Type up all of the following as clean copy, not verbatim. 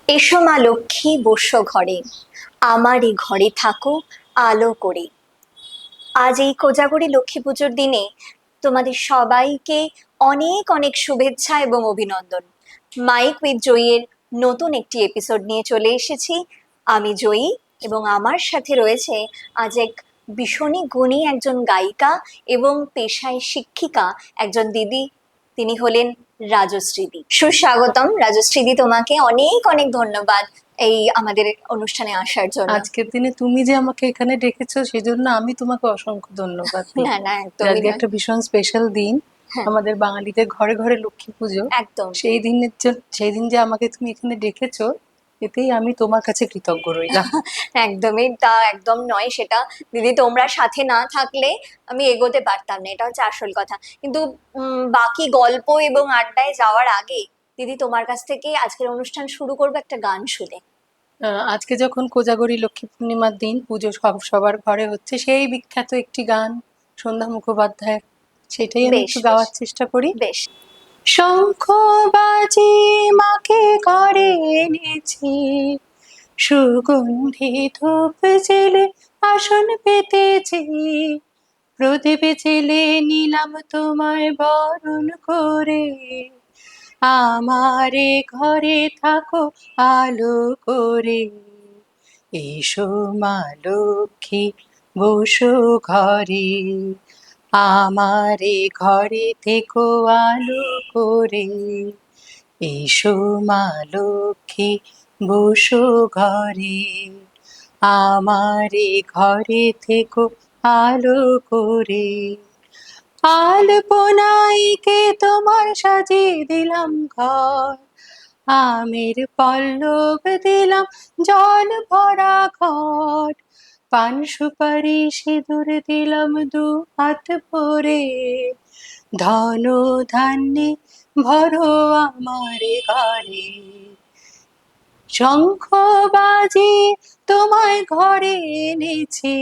এসো মা লক্ষ্মী বসো ঘরে, আমারই ঘরে থাকো আলো করে। আজ এই কোজাগরী লক্ষ্মী পুজোর দিনে তোমাদের সবাইকে অনেক অনেক শুভেচ্ছা এবং অভিনন্দন। মাইক উইথ জয়ীর নতুন একটি এপিসোড নিয়ে চলে এসেছি। আমি জয়ী এবং আমার সাথে রয়েছে আজ এক ভীষণই গুণী একজন গায়িকা এবং পেশায় শিক্ষিকা একজন দিদি। তিনি হলেন রাজশ্রীদি। সুস্বাগতম রাজশ্রীদি, তোমাকে অনেক অনেক ধন্যবাদ এই আমাদের অনুষ্ঠানে আসার জন্য। আজকের দিনে তুমি যে আমাকে এখানে ডেকেছো সেজন্য আমি তোমাকে অসংখ্য ধন্যবাদ দিই। না না, যে একদমই আজকে নয়। একটা ভীষণ স্পেশাল দিন, হ্যাঁ, আমাদের বাঙালিদের ঘরে ঘরে লক্ষ্মী পুজো। একদম। সেই দিন যে আমাকে তুমি এখানে ডেকেছো, এতেই আমি তোমার কাছে কৃতজ্ঞ রইলাম। একদমই তা একদম নয় সেটা। দিদি তোমরা সাথে না থাকলে আমি এগোতে পারতাম না, এটা হচ্ছে আসল কথা। কিন্তু বাকি গল্প এবং আড্ডায় যাওয়ার আগে দিদি তোমার কাছ থেকে আজকের অনুষ্ঠান শুরু করবো একটা গান শুনে। আজকে যখন কোজাগরী লক্ষ্মী পূর্ণিমার দিন, পুজো সবার ঘরে হচ্ছে, সেই বিখ্যাত একটি গান সন্ধ্যা মুখোপাধ্যায়ের, সেটাই আমি বেশ একটু বেশ গাওয়ার চেষ্টা করি। বেশ। শঙ্খ বাজি মাকে ঘরে এনেছি, সুগন্ধি ধূপ জেলে আসন পেতেছি, প্রদীপ জেলে নিলাম তোমায় বরণ করে, আমারে ঘরে থাকো আলো করে, এসো মা লক্ষ্মী বসো ঘরে, আমারে ঘরে থেকো আলো করে, এসো মা লক্ষ্মী বসো ঘরে, আমারে ঘরে থেকো আলো করে, আলপনাইকে তোমার সাজিয়ে দিলাম ঘর, আমের পল্লব দিলাম জল ভরা ঘট, পান সুপারি সিঁদুর দিলাম দু হাত ভরে, ধন ধান্যে ভরো আমার ঘরে, শঙ্খ বাজে তোমায় ঘরে এনেছি,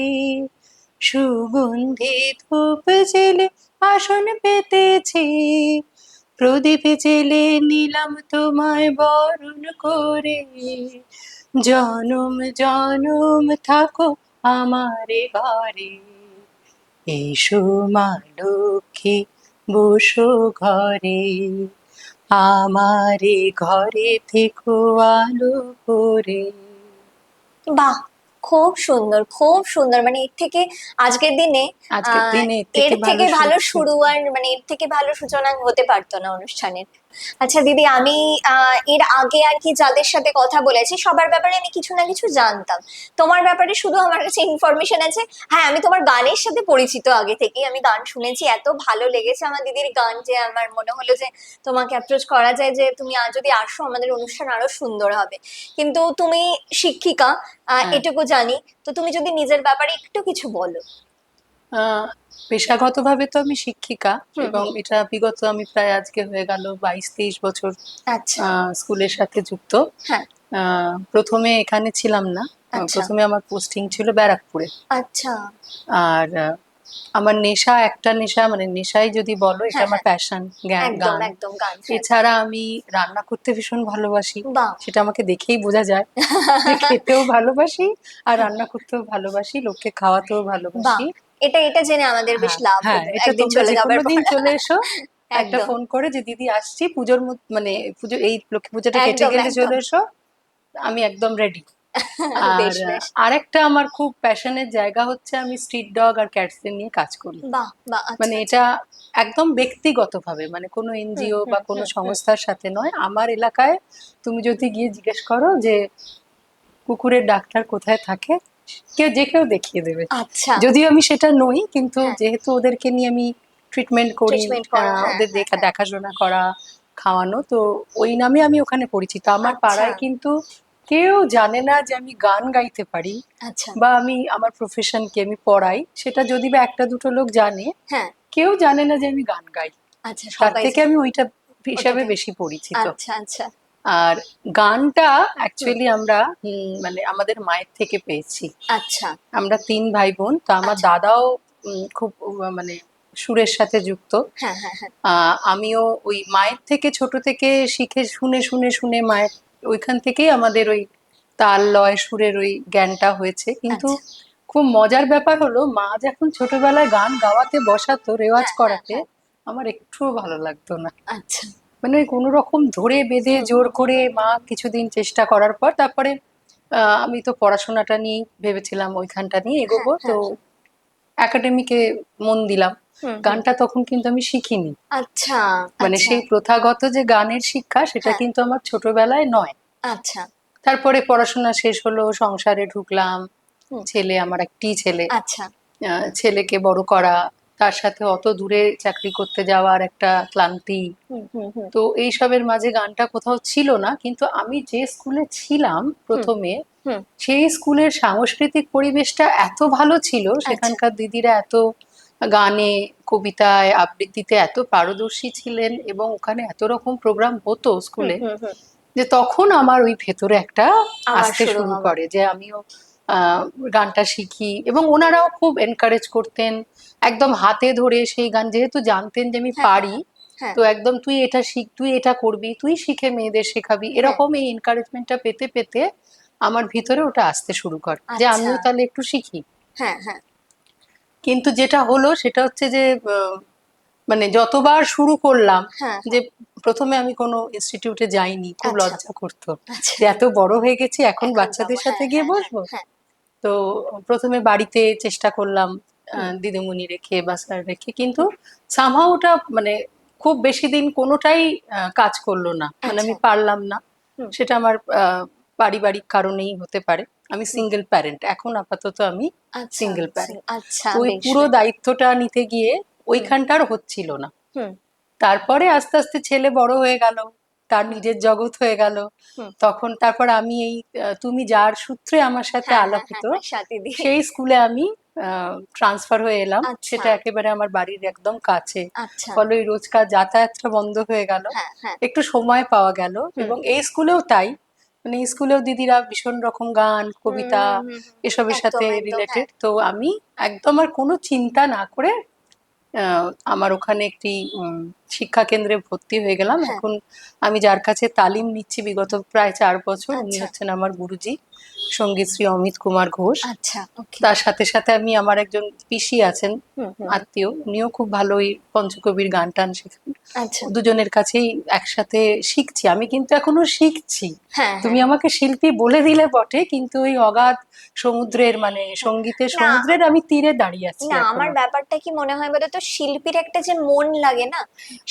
সুগন্ধি ধূপ জেলে আসন পেতেছি, প্রদীপ জেলে নিলাম তোমায় বরণ করে, জনম জনম থাকো আমারে ঘরে, এসো মা লক্ষ্মী বসো ঘরে, আমারে ঘরে থেকো আলো করে। বাহ, খুব সুন্দর খুব সুন্দর। মানে এর থেকে আজকের দিনে আজকের দিনে এর এর থেকে থেকে ভালো ভালো সত্যি। শুরু আর মানে এর থেকে ভালো সূচনা হতে পারতো না অনুষ্ঠানের। আচ্ছা দিদি, আমি এর আগে আর কি যাদের সাথে কথা বলেছি সবার ব্যাপারে আমি কিছু না কিছু জানতাম। তোমার ব্যাপারে শুধু আমার কাছে ইনফরমেশন আছে। হ্যাঁ, আমি তোমার গানের সাথে পরিচিত আগে থেকেই, আমি গান শুনেছি, এত ভালো লেগেছে আমার দিদির গান যে আমার মনে হলো যে তোমাকে অ্যাপ্রোচ করা যায়, যে তুমি যদি আসো আমাদের অনুষ্ঠান আরো সুন্দর হবে। কিন্তু তুমি শিক্ষিকা, হ্যাঁ। এটুকু জানি। তো তুমি যদি নিজের ব্যাপারে একটু কিছু বলো। আহ, পেশাগতভাবে তো আমি শিক্ষিকা, হুম এবং হুম। এটা বিগত আমি প্রায় আজকে হয়ে গেল 22-23 বছর আচ্ছা। স্কুলের সাথে যুক্ত। হ্যাঁ। প্রথমে এখানে ছিলাম না, আচ্ছা প্রথমে আমার পোস্টিং ছিল ব্যারাকপুরে। আচ্ছা। আর আমার নেশা, একটা নেশা, মানে নেশাই যদি বলো, এটা হ্যাঁ আমার হ্যাঁ, প্যাশন, একদম গান। একদম গান, হ্যাঁ। এছাড়া আমি রান্না করতে ভীষণ ভালোবাসি, বাহ। সেটা আমাকে দেখেই বোঝা যায় যে খেতেও ভালোবাসি আর রান্না করতেও ভালোবাসি, লোককে খাওয়াতেও বাহ, ভালোবাসি। এটা এটা জেনে আমাদের বেশ হ্যাঁ, লাভ হ্যাঁ, হলো এটা একদিন তোমরা চলে যে যাবার কোনো দিন পর। চলে এসো, একটা একদম ফোন করে যে দিদি আসছি পুজোর মানে পুজো, এই লক্ষ্মী পুজোটা কেটে একদম গেলে একদম। চলে এসো, আমি একদম রেডি। আর বেশ বেশ। আরেকটা আমার খুব প্যাশনের জায়গা হচ্ছে, আমি স্ট্রিট ডগ আর ক্যাটসদের নিয়ে কাজ করি। বাহ বাহ, আচ্ছা মানে আচ্ছা। এটা একদম ব্যক্তিগতভাবে, মানে কোনো হুম এনজিও হুম বা কোনো হুম হুম। সংস্থার সাথে নয়, আমার এলাকায় তুমি যদি গিয়ে জিজ্ঞেস করো যে কুকুরের ডাক্তার কোথায় থাকে, যে কেউ দেখিয়ে দেবে। আচ্ছা। যদিও আমি সেটা নই, কিন্তু হ্যাঁ, যেহেতু ওদেরকে নিয়ে আমি ট্রিটমেন্ট করি, ট্রিটমেন্ট করো, হ্যাঁ ওদের হ্যাঁ হ্যাঁ। দেখাশোনা করা, খাওয়ানো, তো ওই নামে আমি ওখানে পরিচিত। আমার আচ্ছা পাড়ায় কিন্তু কেউ জানে না যে আমি গান গাইতে পারি, আচ্ছা। বা আমি আমার প্রফেশনকে আমি পড়াই। সেটা যদি বা একটা দুটো লোক জানে, হ্যাঁ। কেউ জানে না যে আমি গান গাই। আচ্ছা, তার সবাই থেকে জানে। আমি ওইটা হিসাবে ওটাতে। বেশি পরিচিত। আচ্ছা আচ্ছা। আর গানটা হুম। অ্যাকচুয়ালি আমরা মানে আমাদের মায়ের থেকে পেয়েছি। আচ্ছা আমরা 3 ভাই বোন, তো আমার আচ্ছা। দাদাও খুব মানে সুরের সাথে যুক্ত। হ্যাঁ হ্যাঁ হ্যাঁ। আমিও ওই মায়ের থেকে ছোট থেকে শিখে শুনে শুনে শুনে মায়ের ওইখান থেকেই আমাদের ওই তাল লয় সুরের ওই জ্ঞানটা হয়েছে। কিন্তু আচ্ছা। খুব মজার ব্যাপার হলো, মা যখন ছোটবেলায় গান গাওয়াতে বসাতো রেওয়াজ হ্যাঁ হ্যাঁ করাতে, হ্যাঁ। আমার একটুও ভালো লাগতো না। আচ্ছা। মানে কোনো রকম ধরে বেঁধে হুম জোর হুম হুম করে মা কিছুদিন চেষ্টা করার পর তারপরে আমি তো পড়াশোনাটা নিয়ে ভেবেছিলাম ওইখানটা নিয়ে হ্যাঁ এগোবো, তো হ্যাঁ হ্যাঁ। একাডেমিকে মন দিলাম। হুম হুম। গানটা তখন কিন্তু আমি শিখিনি, আচ্ছা মানে আচ্ছা। সেই প্রথাগত যে গানের শিক্ষা সেটা হ্যাঁ। কিন্তু আমার ছোটবেলায় নয়। আচ্ছা। তারপরে পড়াশোনা শেষ হলো, সংসারে ঢুকলাম, হুম। ছেলে, আমার একটি ছেলে। আচ্ছা। ছেলেকে বড় করা, তার সাথে অত দূরে চাকরি করতে যাওয়ার একটা ক্লান্তি, হুম হুম হুম তো এইসবের মাঝে গানটা কোথাও ছিল না। কিন্তু আমি যে স্কুলে ছিলাম হুম প্রথমে, হুম। সেই স্কুলের সাংস্কৃতিক পরিবেশটা এত ভালো ছিল, আচ্ছা। সেখানকার দিদিরা এত গানে, কবিতায়, আবৃত্তিতে এত পারদর্শী ছিলেন, এবং ওখানে এত রকম প্রোগ্রাম হতো হুম স্কুলে, হুম হুম। যে তখন আমার ওই ভেতরে একটা আওয়াজ আসতে শুরু শুরু হওয়া। করে যে আমিও আহ, গানটা শিখি। এবং ওনারাও খুব এনকারেজ করতেন, একদম হাতে ধরে সেই গান, যেহেতু জানতেন যে আমি হ্যাঁ হ্যাঁ পারি, হ্যাঁ হ্যাঁ তো একদম তুই এটা শিখ, তুই এটা করবি, তুই শিখে মেয়েদের শেখাবি, হ্যাঁ। এরকম এই এনকারেজমেন্টটা পেতে পেতে আমার ভিতরে ওটা আসতে শুরু করে যে আচ্ছা। আমিও তাহলে একটু শিখি। হ্যাঁ হ্যাঁ কিন্তু যেটা হলো সেটা হচ্ছে যে মানে যতবার শুরু করলাম, হ্যাঁ যে হ্যাঁ। প্রথমে আমি কোনো ইনস্টিটিউটে যাইনি, খুব আচ্ছা লজ্জা করতো আচ্ছা। যে এত বড় হয়ে গেছি, এখন এখন যাবো, বাচ্চাদের সাথে হ্যাঁ গিয়ে হ্যাঁ হ্যাঁ বসবো। হ্যাঁ। তো প্রথমে বাড়িতে চেষ্টা করলাম, হুম দিদিমণি রেখে বা স্যার রেখে, কিন্তু সামহাও ওটা মানে খুব বেশি দিন কোনোটাই কাজ করলো না, মানে আচ্ছা। আমি পারলাম না। হুম সেটা আমার পারিবারিক কারণেই হতে পারে। আমি হুম। সিঙ্গেল প্যারেন্ট, এখন আপাতত আমি আচ্ছা সিঙ্গেল প্যারেন্ট। আচ্ছা, তো ওই বেশ পুরো বেশ। দায়িত্বটা নিতে গিয়ে হুম ওইখানটার হচ্ছিল না। হুম তারপরে আস্তে আস্তে ছেলে বড় হয়ে গেল, তার হুম নিজের জগৎ হয়ে গেল। হুম। তখন তারপর আমি এই তুমি যার সূত্রে আমার সাথে হ্যাঁ আলাপ হ্যাঁ হ্যাঁ হতো, হ্যাঁ, সাথী দিয়ে। সেই স্কুলে আমি ট্রান্সফার হয়ে এলাম। আচ্ছা সেটা একেবারে আমার বাড়ির একদম কাছে। আচ্ছা। ফলে ওই রোজকার যাতায়াতটা বন্ধ হয়ে গেল, হ্যাঁ হ্যাঁ। একটু সময় পাওয়া গেল। হুম এবং এই স্কুলেও তাই, মানে এই স্কুলেও দিদিরা ভীষণ রকম গান, হুম কবিতা হুম হুম হুম। এসবের সাথে একদম একদম, হ্যাঁ। রিলেটেড। তো আমি একদম আর কোনো চিন্তা না করে আমার ওখানে একটি শিক্ষা কেন্দ্রে ভর্তি হয়ে গেলাম। হ্যাঁ। এখন আমি যার কাছে তালিম নিচ্ছি বিগত প্রায় 4 বছর, উনি আচ্ছা হচ্ছেন আমার গুরুজি, সঙ্গীত শ্রী অমিত কুমার ঘোষ। আচ্ছা। ওকে। তার সাথে সাথে আমি, আমার একজন পিসি আছেন হুম হুম হুম। আত্মীয়, উনিও খুব ভালোই পঞ্চকবির গান টান শেখান। আচ্ছা। দুজনের কাছেই একসাথে শিখছি, আমি কিন্তু এখনো শিখছি। হ্যাঁ হ্যাঁ তুমি হ্যাঁ আমাকে শিল্পী বলে দিলে বটে, কিন্তু ওই অগাধ সমুদ্রের, মানে হ্যাঁ। সঙ্গীতের না সমুদ্রের আমি তীরে দাঁড়িয়ে আছি না, আমার এখনো। ব্যাপারটা কি মনে হয় বলতো, শিল্পীর একটা যে মন লাগে না,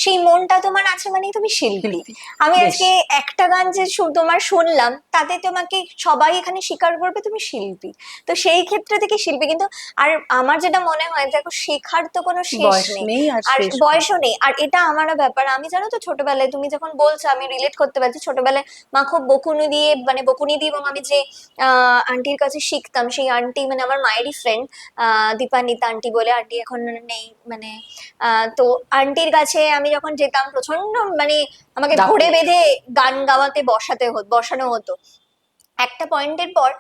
সেই মনটা তোমার আছে মানেই তুমি শিল্পী। শিল্পী, আমি বেশ। আজকে একটা গান যে তোমার শুনলাম, তাতে তোমাকে সবাই এখানে স্বীকার করবে তুমি শিল্পী। তো সেই ক্ষেত্রে থেকে শিল্পী কিন্তু। আর আমার যেটা মনে হয়, দেখো, শেখার তো কোনো শেষ বয়স নেই। নেই আর আর শেষ নেই। বয়সও নেই। আর এটা আমারও ব্যাপার, আমি জানো তো ছোটবেলায় তুমি যখন বলছো আমি রিলেট করতে পারছি। ছোটবেলায় মা খুব বকুনি দিয়ে, মানে বকুনি দিয়ে, এবং আমি যে আন্টির কাছে শিখতাম, সেই আন্টি মানে আমার মায়েরই ফ্রেন্ড, দীপান্বিতা আন্টি বলে, আন্টি এখন নেই মানে। তো আন্টির কাছে আমি যখন যেতাম, প্রচন্ড মানে আমাকে ধরে দাপট। বেঁধে গান গাওয়াতে বসানো হতো। একটা পয়েন্টের পর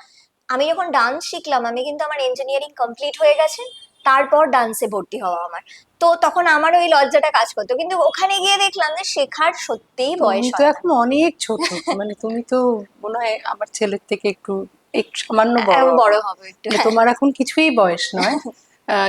আমি যখন ডান্স শিখলাম, আমি কিন্তু আমার ইঞ্জিনিয়ারিং কমপ্লিট হয়ে গেছে, তারপর ডান্সে ভর্তি হওয়া আমার। তো তখন আমার ওই লজ্জাটা কাজ করতো, কিন্তু ওখানে গিয়ে দেখলাম যে শেখার সত্যিই তুমি বয়স তো হয় না। এখন অনেক ছোট, মানে তুমি তো মনে হয় আমার ছেলের থেকে একটু একটু সামান্য বড় হবে। বড় হবে একটু, মানে হ্যাঁ। তোমার এখন কিছুই বয়স নয়।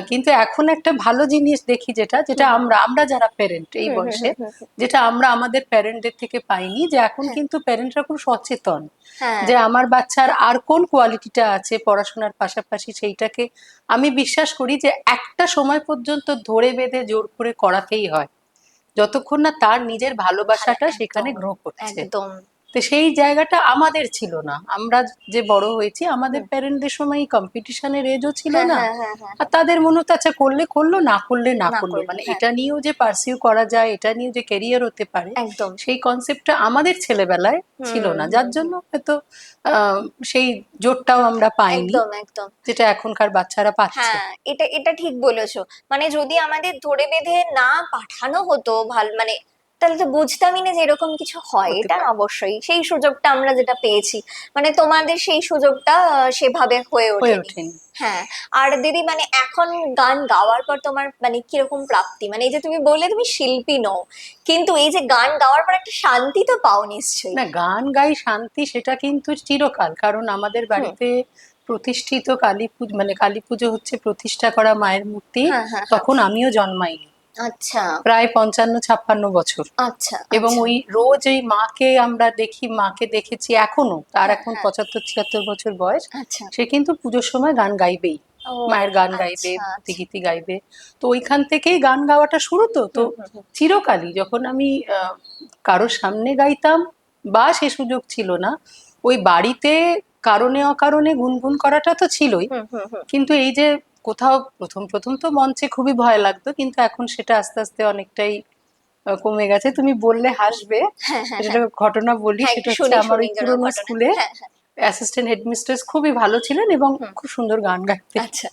কিন্তু এখন একটা ভালো জিনিস দেখি, যেটা যেটা হুম আমরা আমরা যারা প্যারেন্ট এই হুম হুম বয়সে, হুম হুম হুম। যেটা আমরা আমাদের প্যারেন্টদের থেকে পাইনি, যে এখন হ্যাঁ কিন্তু প্যারেন্টরা খুব সচেতন হ্যাঁ যে আমার বাচ্চার আর কোন কোয়ালিটিটা আছে পড়াশোনার পাশাপাশি, সেইটাকে আমি বিশ্বাস করি যে একটা সময় পর্যন্ত ধরে বেঁধে জোর করে করাতেই হয়, যতক্ষণ না তার নিজের ভালো, ভালোবাসাটা সেখানে একদম গ্রো করছে। একদম। তো সেই জায়গাটা আমাদের ছিল না, আমরা যে বড় হয়েছি আমাদের হুম। প্যারেন্টদের সময় কম্পিটিশনের এজও ছিল হ্যাঁ না। হ্যাঁ হ্যাঁ হ্যাঁ আর হ্যাঁ। তাদের মনে হতো আচ্ছা করলে করলো, না করলে না না করলো, করলো, মানে হ্যাঁ। এটা নিয়েও যে পার্সিউ করা যায়, এটা নিয়েও যে ক্যারিয়ার হতে পারে, একদম। সেই কনসেপ্টটা আমাদের ছেলেবেলায় ছিল হুম না, হুম যার হুম। জন্য হয়তো আহ সেই জোরটাও আমরা পাইনি, একদম একদম। যেটা এখনকার বাচ্চারা পাচ্ছে। হ্যাঁ, এটা এটা ঠিক বলেছো। মানে যদি আমাদের ধরে বেঁধে না পাঠানো হতো, ভাল মানে তাহলে তো বুঝতামই না যে এরকম কিছু হয়। হতে এটা পারে। অবশ্যই সেই সুযোগটা আমরা যেটা পেয়েছি, মানে তোমাদের সেই সুযোগটা সেভাবে হয়ে হয়ে ওঠেনি। ওঠেনি। হ্যাঁ। আর দিদি মানে এখন গান গাওয়ার পর তোমার মানে কিরকম প্রাপ্তি, মানে এই যে তুমি বললে তুমি শিল্পী নও, কিন্তু এই যে গান গাওয়ার পর একটা শান্তি তো পাও নিশ্চয়ই। না, গান গাই শান্তি সেটা কিন্তু চিরকাল, কারণ আমাদের হুম। বাড়িতে প্রতিষ্ঠিত কালী পুজো, মানে কালী পুজো হচ্ছে প্রতিষ্ঠা করা মায়ের মূর্তি, হ্যাঁ হ্যাঁ হ্যাঁ। তখন আমিও জন্মাইনি, আচ্ছা প্রায় 55-56 বছর। আচ্ছা এবং আচ্ছা। ওই রোজ এই মাকে আমরা দেখি, মাকে দেখেছি এখনো, তার হ্যাঁ এখন হ্যাঁ। 75-76 বছর বয়স। আচ্ছা। সে কিন্তু পুজোর সময় গান গাইবেই, ও মায়ের গান গাইবে, আচ্ছা ভক্তি আচ্ছা। গীতি গাইবে। তো ওইখান থেকেই গান গাওয়াটা শুরু। তো তো হুম হুম হুম। চিরকালই যখন আমি কারোর সামনে গাইতাম বা সে সুযোগ ছিল না, ওই বাড়িতে কারণে অকারণে গুনগুন করাটা তো ছিলই। হুম হুম হুম। কিন্তু এই যে কোথাও প্রথম প্রথম তো মঞ্চে খুবই ভয় লাগতো, কিন্তু এখন সেটা আস্তে আস্তে অনেকটাই কমে গেছে। তুমি বললে হাসবে, হ্যাঁ হ্যাঁ সেটা হ্যাঁ। ঘটনা বলি। হ্যাঁ সেটা একটু হচ্ছে শুনি আমার শুনি ওই কোনো পুরোনো ঘটনা। স্কুলে হ্যাঁ হ্যাঁ। অ্যাসিস্ট্যান্ট হেডমিস্ট্রেস খুবই ভালো ছিলেন এবং হুম। খুব সুন্দর গান গাইতেন। আচ্ছা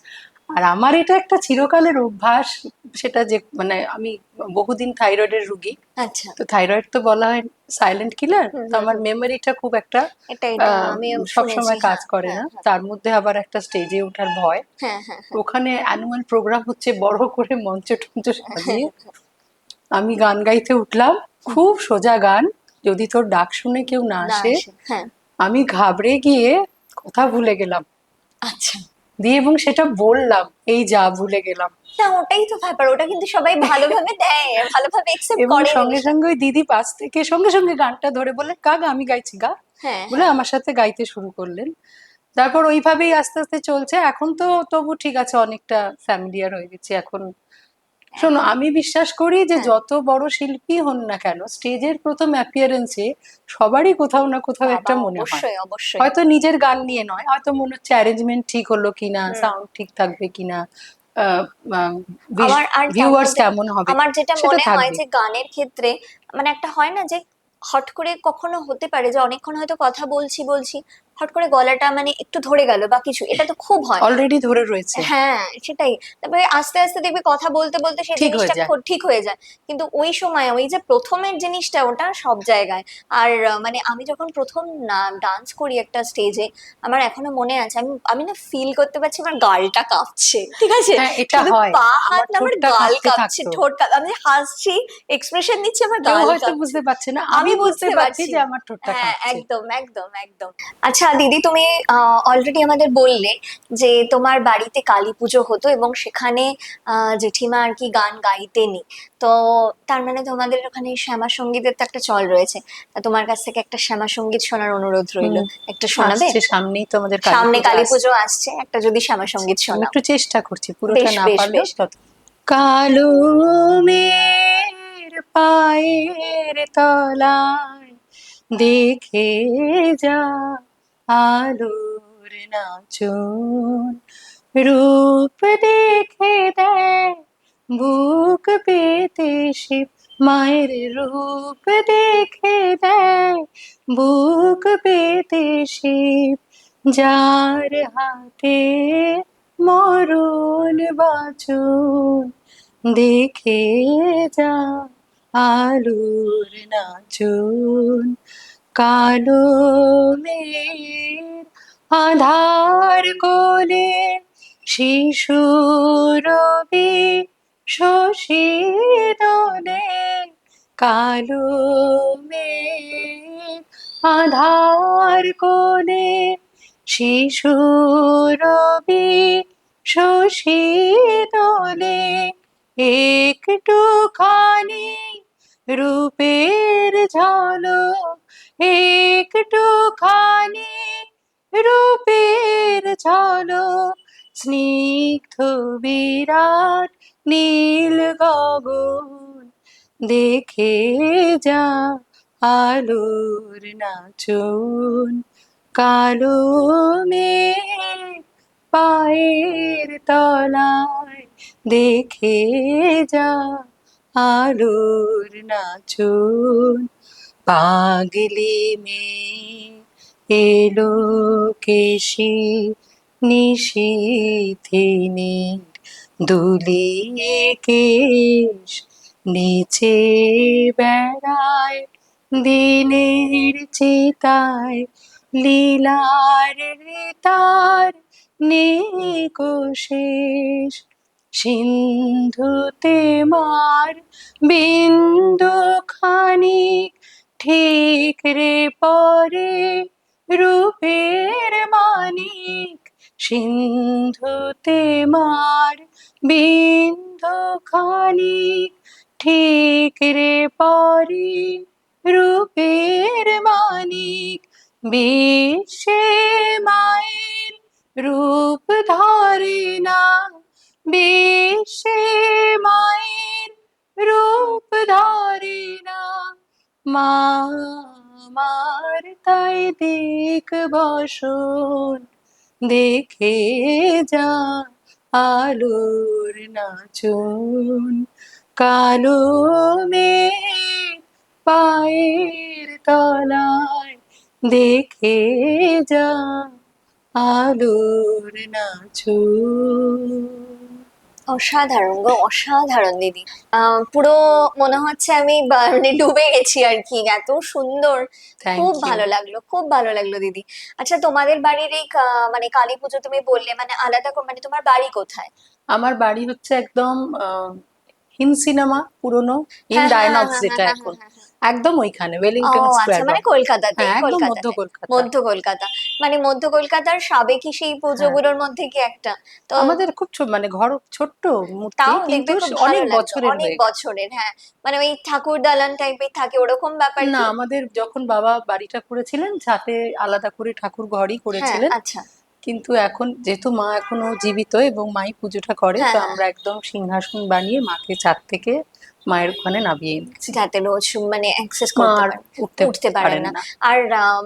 আর আমার এটা একটা চিরকালের অভ্যাস, সেটা যে মানে আমি বহুদিন থাইরয়েডের রুগী। আচ্ছা। তো থাইরয়েড তো বলা হয় সাইলেন্ট কিলার। হুম তো হুম আমার হুম। মেমোরিটা খুব একটা এটা আমিও সব শুনেছি। সময় কাজ হ্যাঁ করে হ্যাঁ না, হ্যাঁ। তার মধ্যে আবার একটা স্টেজে ওঠার ভয়। হ্যাঁ হ্যাঁ তো হ্যাঁ। ওখানে অ্যানুয়াল প্রোগ্রাম হচ্ছে, বড় করে মঞ্চ টঞ্চ হ্যাঁ সাজিয়ে আমি গান গাইতে উঠলাম। হুম। খুব সোজা গান, যদি তোর ডাক শুনে কেউ না না আসে। আসে হ্যাঁ। আমি ঘাবড়ে গিয়ে কথা ভুলে গেলাম, আচ্ছা। দিয়ে এবং সেটা বললাম, এই যা ভুলে গেলাম। না ওটাই তো ব্যাপার, ওটা কিন্তু সবাই ভালোভাবে দেয়, ভালোভাবে একসেপ্ট এবং করে সঙ্গে জিনিসটা। সঙ্গে ওই দিদি পাশ থেকে সঙ্গে সঙ্গে গানটা ধরে বললেন, গা গা, আমি গাইছি গা, হ্যাঁ বলে হ্যাঁ। আমার সাথে গাইতে শুরু করলেন। তারপর ওইভাবেই আস্তে আস্তে চলছে। এখন তো তবু ঠিক আছে, অনেকটা ফ্যামিলিয়ার হয়ে গেছি এখন। শোনো, এখন আমি বিশ্বাস করি যে হ্যাঁ। যত বড় শিল্পী হন না কেন, স্টেজের প্রথম অ্যাপিয়ারেন্সে সবারই কোথাও না কোথাও বাবা একটা মনে হয়, অবশ্যই অবশ্যই। হয়তো নিজের গান নিয়ে নয়, হয়তো মনে হচ্ছে অ্যারেঞ্জমেন্ট ঠিক হলো কিনা, হুম। সাউন্ড ঠিক থাকবে কিনা, আমার আর তার ভিউয়ার্স মধ্যে কেমন হবে, আমার যেটা সেটা মনে হয় থাকবে। যে গানের ক্ষেত্রে মানে একটা হয় না যে হট করে কখনো হতে পারে যে অনেকক্ষণ হয়তো কথা বলছি বলছি, হট করে গলাটা মানে একটু ধরে গেল বা কিছু, এটা তো খুব হয়। অলরেডি ধরে রয়েছে, হ্যাঁ সেটাই। তারপরে আস্তে আস্তে দেখবে কথা বলতে বলতে সেই ঠিক হয়ে জিনিসটা যায়। ঠিক হয়ে যায়। কিন্তু ওই সময় ওই যে প্রথমের জিনিসটা ওটা সব জায়গায়। আর মানে আমি যখন প্রথম ডান্স করি একটা স্টেজে, আমার এখনো মনে আছে, আমি আমি না ফিল করতে পারছি আমার গালটা কাঁপছে, ঠিক আছে? হ্যাঁ, এটা শুধু হয়। পা হাত আমার না, আমার ঠোঁটটা গাল কাঁপতে কাঁপছে, থাকতো, আমি হাসছি, এক্সপ্রেশন দিচ্ছি, আমার কেউ গাল হয়তো কাঁপছে। বুঝতে পারছে না, আমি আমি বুঝতে বুঝতে পারছি পারছি। যে আমার ঠোঁটটা হ্যাঁ কাঁপছে। একদম একদম একদম। আচ্ছা দিদি তুমি অলরেডি আমাদের বললে যে তোমার বাড়িতে কালী পুজো হতো এবং সেখানে জেঠিমা আর কি গান গাইতেনি। তো তার মানে তোমাদের ওখানে শ্যামা সঙ্গীতের তো একটা চল রয়েছে। তা তোমার কাছ থেকে একটা শ্যামা সঙ্গীত শোনার অনুরোধ রইলো, হুম, একটা শোনাবে? আসছে সামনেই তো আমাদের কালী সামনে পুজো কালী পুজো আসছে। আসছে, একটা যদি শ্যামা আচ্ছা, সঙ্গীত আমি শোনাও। একটু চেষ্টা করছি, পুরোটা বেশ না বেশ পারলেও বেশ। তত। কালো মের পায়ের তলায় দেখে যা আলোর নাচন, রূপ দেখে দেয় বুক পেতে শিব, মায়ের রূপ দেখে দেয় বুক পেতে শিব, যার হাতে মরণ বাঁচন, দেখে যা আলোর নাচন, কালো মেঘ আধার কোলে শিশু রবি শশী দোলে, কালো মেঘ আধার কোলে শিশু রবি শশী দোলে, একটুখানি রূপের ঝলক, একটুখানি রূপের ঝলক, স্নিগ্ধ বিরাট নীল গগন, দেখে যা আলোর নাচন, কালো মেঘ পায়ের তলায় দেখে যা আলোর নাচন, পাগলি মেয়ে এলো কেশি নিশীথিনীর দুলিয়ে কেশ, নেচে বেড়ায় দিনের চিতায়, লীলার রেতার নেই কো শেষ। সিন্ধুতে মার বিন্দু খানিক ঠিক রে পরে রূপের মানিক। সিন্ধুতে মার বিন্দু খানিক ঠিক রে পরে রূপের মানিক। বিশ্বে মায়ের রূপ ধরে না, বিশ্বে মায়ের রূপ ধরে না। মা আমার তাই দিক বসন, দেখে যা আলোর নাচন। কালো মেঘ পায়ের তলায়, দেখে যা আলোর নাচন। অসাধারণ গো, অসাধারণ দিদি। পুরো মনে হচ্ছে আমি মানে ডুবে গেছি আর কি, এত সুন্দর। থ্যাংক খুব ইউ। ভালো লাগলো, খুব ভালো লাগলো দিদি। আচ্ছা, তোমাদের বাড়ির এই মানে কালী পুজো তুমি বললে, মানে আলাদা মানে তোমার বাড়ি কোথায়? আমার বাড়ি হচ্ছে একদম হিন্দ সিনেমা, পুরনো হিন্দ হ্যাঁ হ্যাঁ হ্যাঁ ডায়নক্স হ্যাঁ হ্যাঁ যেটা হ্যাঁ এখন, হ্যাঁ হ্যাঁ। একদম ওইখানে ও ওয়েলিংটন আচ্ছা, স্কোয়ার মানে রোড। কলকাতাতেই, হ্যাঁ, একদম মধ্য কলকাতাতে। কলকাতা। মধ্য কলকাতা। মানে মধ্য কলকাতার সাবেকি সেই হ্যাঁ, পুজোগুলোর মধ্যে কি একটা? তো আমাদের খুব মানে ঘর ছোট্ট মূর্তি, তাও দেখবে কিন্তু খুব ভালো অনেক লাগতো, বছরের অনেক হয়ে গেছে। বছরের, হ্যাঁ। মানে ওই ঠাকুর দালান টাইপের থাকে, ওরকম ব্যাপার না, কি? আমাদের যখন বাবা বাড়িটা করেছিলেন ছাদে আলাদা করে ঠাকুর ঘরই হ্যাঁ, করেছিলেন। আচ্ছা। কিন্তু এখন যেহেতু মা এখনো জীবিত এবং মাই পুজোটা করে, হ্যাঁ তো হ্যাঁ। আমরা একদম সিংহাসন বানিয়ে মাকে ছাদ থেকে মায়ের ওখানে নামিয়ে এনেছি। যাতে রোজ মানে অ্যাক্সেস মা করতে আর পারে, উঠতে উঠতে পারেন পারেন না। না। আর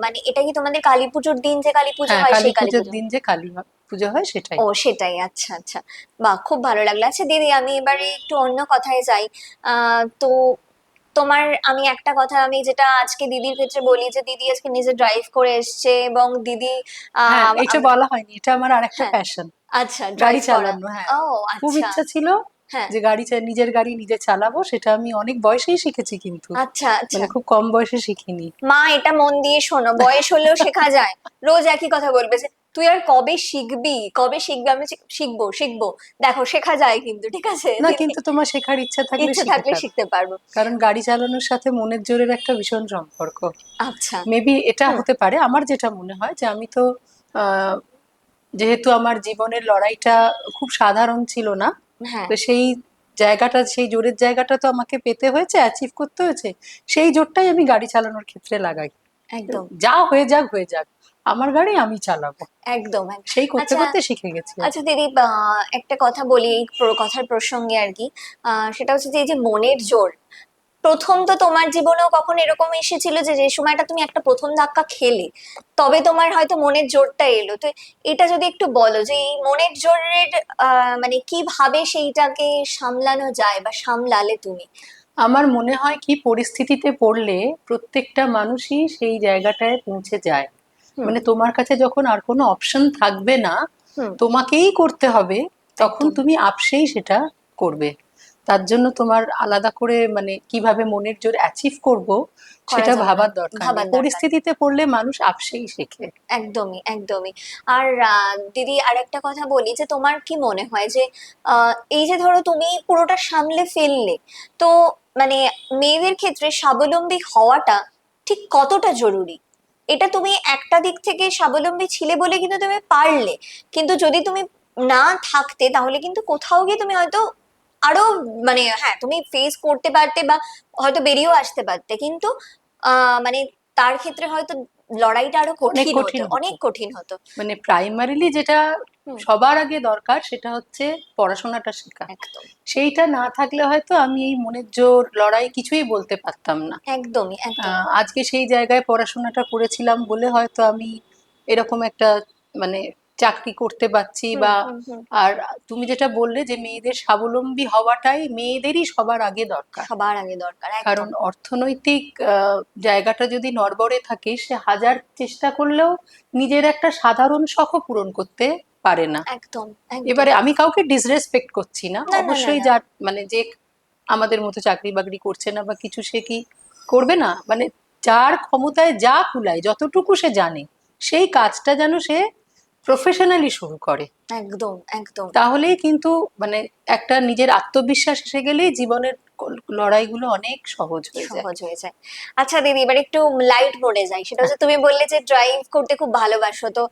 মানে এটা কি তোমাদের কালী পুজোর দিন যে কালী পুজো হ্যাঁ, হয় কালী সেই কালী পুজোর পুজো? দিন যে কালী পুজো হয় সেটাই। ও সেটাই, আচ্ছা আচ্ছা। বাহ, খুব ভালো লাগলো। আচ্ছা দিদি, আমি এবারে একটু অন্য কথায় যাই। তো তোমার আমি একটা কথা, আমি যেটা আজকে দিদির ক্ষেত্রে বলি, যে দিদি আজকে নিজে ড্রাইভ করে এসছে, এবং দিদি হ্যাঁ, আহ এটা আম- বলা হয়নি, এটা আমার আরেকটা হ্যাঁ, প্যাশন, আচ্ছা, গাড়ি ড্রাইভ করা। চালানো। হ্যাঁ, ও খুব আচ্ছা। ইচ্ছা ছিল হ্যাঁ। যে নিজের গাড়ি নিজে চালাবো। সেটা আমি অনেক বয়সেই শিখেছি, কিন্তু আচ্ছা আচ্ছা। মানে খুব কম বয়সে শিখিনি। মা, এটা মন দিয়ে শোনো, বয়স হলেও শেখা যায়। রোজ একই কথা বলবে যে তুই আর কবে শিখবি, কবে শিখবি? আমি বলছি, শিখবো শিখবো। দেখো, শেখা যায় কিন্তু, ঠিক আছে না, দিদি? কিন্তু তোমার শেখার ইচ্ছা থাকলে ইচ্ছে শিখে থাকলে থাকো। শিখতে পারবো। কারণ গাড়ি চালানোর সাথে মনের জোরের একটা ভীষণ সম্পর্ক। আচ্ছা। মেবি এটা হুম। হতে পারে। আমার যেটা মনে হয় যে আমি তো আহ, যেহেতু আমার জীবনের লড়াইটা খুব সাধারণ ছিল না, হ্যাঁ। তো সেই জায়গাটা, সেই জোরের জায়গাটা তো আমাকে পেতে হয়েছে, অ্যাচিভ করতে হয়েছে। সেই জোরটাই আমি গাড়ি চালানোর ক্ষেত্রে লাগাই। তো একদম। যা হয়ে যাক হয়ে যাক, আমার গাড়ি আমি চালাবো। একদম সেই করতে আচ্ছা। করতে শিখে গেছি আর আচ্ছা কি। দিদি, একটা কথা বলি এই কথার প্রসঙ্গে আর কি। সেটা হচ্ছে যে এই যে মনের জোর, প্রথম তো তোমার জীবনেও কখনো এরকম এসেছিল যে যে সময়টা তুমি একটা প্রথম ধাক্কা খেলে, তবে তোমার হয়তো মনের জোরটা এলো? তো এটা যদি একটু বলো যে এই মনের জোরের মানে কিভাবে সেইটাকে সামলানো যায়, বা সামলালে তুমি? আমার মনে হয় কি, পরিস্থিতিতে পড়লে প্রত্যেকটা মানুষই সেই জায়গাটায় পৌঁছে যায়। হুম। মানে তোমার কাছে যখন আর কোনো অপশন থাকবে না, হুম। তোমাকেই করতে হবে, তখন একদম। তুমি আপসেই সেটা করবে। তার জন্য তোমার আলাদা করে মানে কিভাবে মনের জোর অ্যাচিভ করব করা সেটা যাবে না, ভাবার দরকার নেই। ভাবার দরকার নেই। পরিস্থিতিতে পড়লে মানুষ আপসেই শেখে। একদমই একদমই। আর দিদি, আরেকটা কথা বলি, যে তোমার কি মনে হয় যে এই যে ধরো তুমি পুরোটা সামলে ফেললে, তো মানে মেয়েদের ক্ষেত্রে স্বাবলম্বী হওয়াটা ঠিক কতটা জরুরি? এটা তুমি একটা দিক থেকে স্বাবলম্বী ছিলে বলে কিন্তু তুমি পারলে, কিন্তু যদি তুমি না থাকতে, তাহলে কিন্তু কোথাও গিয়ে তুমি হয়তো আরো মানে, হ্যাঁ, তুমি ফেস করতে পারতে বা হয়তো বেরিয়েও আসতে পারতে, কিন্তু মানে তার ক্ষেত্রে হয়তো লড়াইটা আরো অনেক কঠিন হতো, কঠিন হতো। অনেক কঠিন হতো। মানে প্রাইমারিলি যেটা হুম। সবার আগে দরকার সেটা হচ্ছে পড়াশোনাটা শেখা। একদম। সেইটা না থাকলে হয়তো আমি এই মনের জোর লড়াই কিছুই বলতে পারতাম না। একদমই একদমই। আজকে সেই জায়গায় পড়াশোনাটা করেছিলাম বলে হয়তো আমি এরকম একটা মানে চাকরি করতে পারছি হুম বা। হুম হুম। আর তুমি যেটা বললে যে মেয়েদের স্বাবলম্বী হওয়াটাই মেয়েদেরই সবার আগে দরকার। সবার আগে দরকার, কারণ একদম। অর্থনৈতিক জায়গাটা যদি নড়বড়ে থাকে, সে হাজার চেষ্টা করলেও নিজের একটা সাধারণ শখও পূরণ করতে পারে না। একদম একদম। এবারে আমি কাউকে ডিসরেসপেক্ট করছি না, না না না অবশ্যই না। যার মানে যে আমাদের মতো চাকরি বাকরি করছে না বা কিছু, সে কি করবে না? মানে যার ক্ষমতায় যা কুলায়, যতটুকু সে জানে, সেই কাজটা যেন সে প্রফেশনালি শুরু করে। একদম একদম। তাহলেই কিন্তু মানে একটা নিজের আত্মবিশ্বাস এসে গেলেই জীবনের লড়াইগুলো অনেক সহজ হয়ে যায়। সহজ হয়ে যায়। আচ্ছা দিদি, এবার একটু লাইট মোডে যাই। সেটা হচ্ছে, তুমি বললে যে ড্রাইভ করতে খুব ভালোবাসো, তো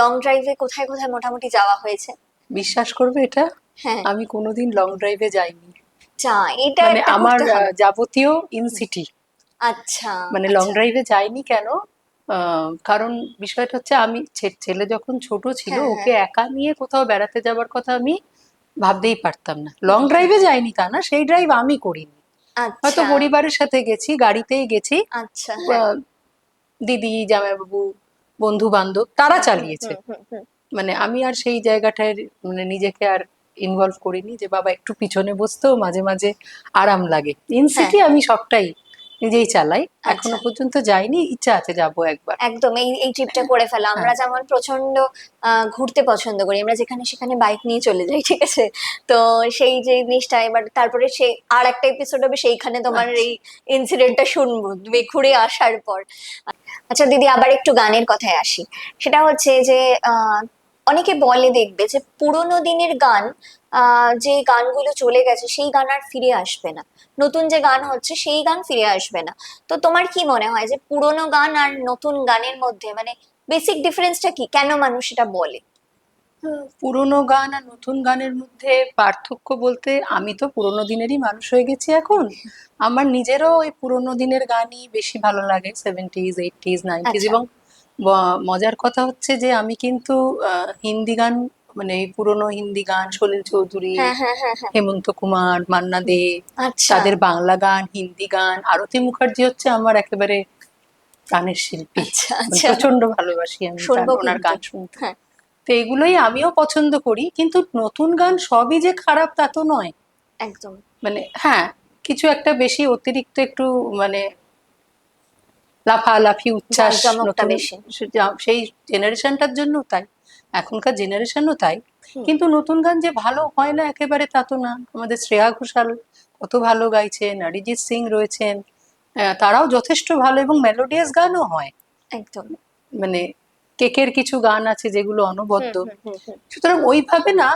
লং ড্রাইভে কোথায় কোথায় মোটামুটি যাওয়া হয়েছে? বিশ্বাস করবে এটা, হ্যাঁ। আমি কোনোদিন লং ড্রাইভে যাইনি। চা, এটা মানে একটা আমার করতে হবে। যাবতীয় ইন সিটি, আচ্ছা মানে লং আচ্ছা। ড্রাইভে যাইনি কেন? কারণ বিষয়টা হচ্ছে, আমি ছেলে যখন ছোট ছিল, হ্যাঁ হ্যাঁ। ওকে একা নিয়ে কোথাও বেড়াতে যাওয়ার কথা আমি ভাবতেই পারতাম না। লং হুম, হুম, ড্রাইভে যাইনি তা না, সেই ড্রাইভ আমি করিনি। হয়তো আচ্ছা পরিবারের সাথে গেছি, গাড়িতেই গেছি, আচ্ছা। হ্যাঁ। আহ, দিদি, জামাইবাবু, বন্ধু বান্ধব তারা হুম হুম চালিয়েছে। হুম হুম হুম। মানে আমি আর সেই জায়গাটায় মানে নিজেকে আর ইনভলভ করিনি, যে বাবা একটু পিছনে বসতেও মাঝে মাঝে আরাম লাগে। ইন হ্যাঁ। সিটি আমি সবটাই নিজেই চালাই, এখনো আচ্ছা। পর্যন্ত যাইনি, ইচ্ছা আছে যাবো একবার। একদম, এই এই ট্রিপটা করে ফেলা। হ্যাঁ, আমরা যেমন প্রচন্ড ঘুরতে পছন্দ করি, আমরা যেখানে সেখানে বাইক নিয়ে চলে যাই, ঠিক আছে? তো সেই যে জিনিসটা, এবার তারপরে সেই আর একটা এপিসোড হবে, সেইখানে তোমার আচ্ছা। এই ইনসিডেন্টটা শুনবো তুমি ঘুরে আসার পর। আচ্ছা দিদি, আবার একটু গানের কথায় আসি। সেটা হচ্ছে যে অনেকে বলে, দেখবে যে পুরোনো দিনের গান, যে গানগুলো চলে গেছে সেই গান আর ফিরে আসবে না, নতুন যে গান হচ্ছে সেই গান ফিরে আসবে না। তো তোমার কি মনে হয় যে পুরোনো গান আর নতুন গানের মধ্যে মানে বেসিক ডিফারেন্সটা কি, কেন মানুষ এটা বলে? পুরোনো গান আর নতুন গানের মধ্যে পার্থক্য বলতে, আমি তো পুরোনো দিনেরই মানুষ হয়ে গেছি এখন। আমার নিজেরও ওই পুরোনো দিনের গানই বেশি ভালো লাগে, 70s 80s 90s। আচ্ছা। এবং মজার কথা হচ্ছে যে আমি কিন্তু হিন্দি গান, মানে এই পুরোনো হিন্দি গান, সলিল চৌধুরী, হ্যাঁ হ্যাঁ হ্যাঁ হ্যাঁ। হেমন্ত কুমার, মান্না দে, আচ্ছা তাদের বাংলা গান, হিন্দি গান, আরতি মুখার্জি হচ্ছে আমার একেবারে প্রাণের শিল্পী। আচ্ছা মানে আচ্ছা। প্রচন্ড ভালোবাসি আমি শুনবো ওনার কিন্তু। গান শুনতে। হ্যাঁ। তো এগুলোই আমিও পছন্দ করি, কিন্তু নতুন গান সবই যে খারাপ তা তো নয়। একদম। মানে হ্যাঁ, কিছু একটা বেশি অতিরিক্ত একটু মানে লাফালাফি উচ্ছ্বাস জাঁকজমকটা নতুন, বেশি। সেই জেনারেশনটার জন্য তাই, এখনকার জেনারেশনও তাই। হুম। কিন্তু নতুন গান যে ভালো হয় না একেবারে তা তো না। আমাদের শ্রেয়া ঘোষাল কত ভালো গাইছেন, অরিজিৎ সিং রয়েছেন, তারাও যথেষ্ট ভালো, এবং মেলোডিয়াস গানও হয়। একদম। মানে কেকের কিছু গান আছে যেগুলো হুম অনবদ্য। হুম হুম হুম। সুতরাং ওইভাবে না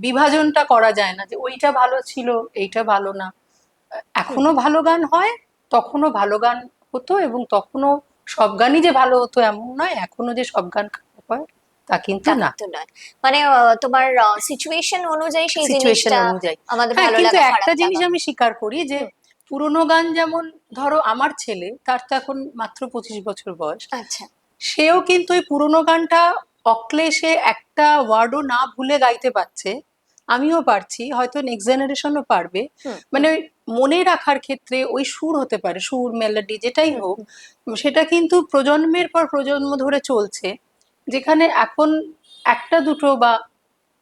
বিভাজনটা করা যায় না যে ওইটা ভালো ছিল, এইটা ভালো না। হুম। এখনো ভালো গান হয়, তখনও ভালো গান হতো, এবং তখনও সব গানই যে ভালো হতো এমন নয়, এখনো যে সব গান খারাপ হয় তা কিন্তু তা না। কিন্তু নয়। মানে তোমার সিচুয়েশন অনুযায়ী সেই সিচুয়েশন জিনিসটা অনুযায়ী। আমাদের হ্যাঁ, ভালো কিন্তু লাগা একটা খারাপ জিনিস লাগা। আমি স্বীকার করি যে হুম। পুরোনো গান যেমন, ধরো আমার ছেলে, তার তো এখন মাত্র 25 বছর বয়স, আচ্ছা। সেও কিন্তু ওই পুরোনো গানটা অক্লেশে একটা ওয়ার্ডও না ভুলে গাইতে পারছে। আমিও পারছি, হয়তো নেক্সট জেনারেশনও পারবে। হুম মানে হুম ওই মনে রাখার ক্ষেত্রে ওই সুর হতে পারে, সুর মেলোডি যেটাই হুম হোক, হুম সেটা কিন্তু প্রজন্মের পর প্রজন্ম ধরে চলছে। যেখানে এখন একটা দুটো বা,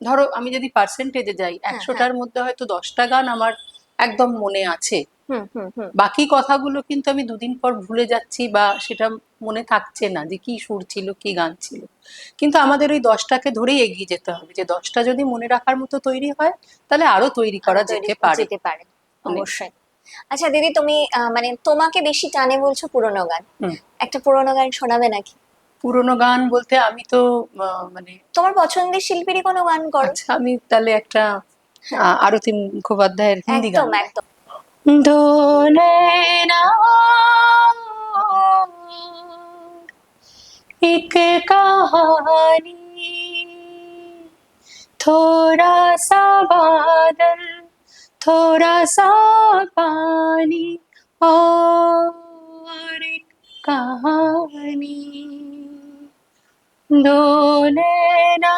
ধরো আমি যদি পার্সেন্টেজে যাই, হ্যাঁ হ্যাঁ। 100টার মধ্যে হয়তো 10টা গান আমার একদম মনে আছে। হুম হুম হুম। বাকি কথাগুলো কিন্তু আমি দুদিন পর ভুলে যাচ্ছি, বা সেটা মনে থাকছে না যে কি সুর ছিল, কি গান ছিল। কিন্তু আমাদের ওই 10টাকে ধরেই এগিয়ে যেতে হবে, যে 10টা যদি মনে রাখার মতো তৈরি হয়, তাহলে আরো তৈরি আরো করা তৈরি যেতে পারে। যেতে পারে। মানে অবশ্যই। আচ্ছা দিদি, তুমি মানে তোমাকে বেশি টানে বলছো পুরোনো গান, হুম, একটা পুরোনো গান শোনাবে নাকি? পুরোনো গান বলতে আমি তো মানে, তোমার পছন্দের শিল্পীরই কোনো গান করো। আচ্ছা আমি তাহলে একটা হ্যাঁ। আরতি মুখোপাধ্যায়ের হিন্দি গান একদম গাই। একদম। दो नैना एक कहानी, थोड़ा सा बादल, थोड़ा सा पानी, और एक कहानी। दो नैना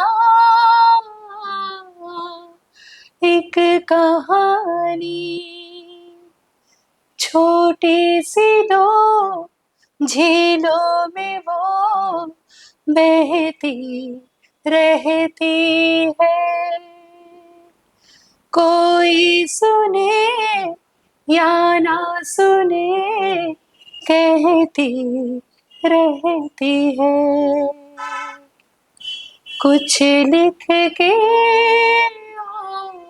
एक कहानी, छोटी सी दो झीलों में वो बहती रहती है। कोई सुने या ना सुने, कहती रहती है। कुछ लिख के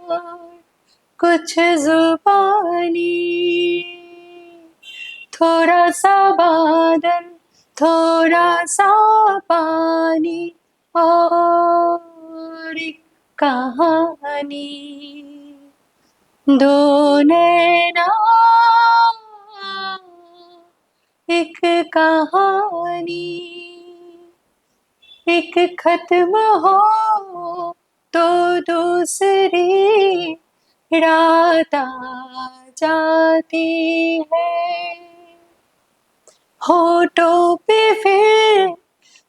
और कुछ जुबानी, थोड़ा सा बादल, थोड़ा सा पानी, और एक कहानी, दो नैना, एक कहानी, एक खत्म हो तो दूसरी रात आ जाती है, होठों पे फिर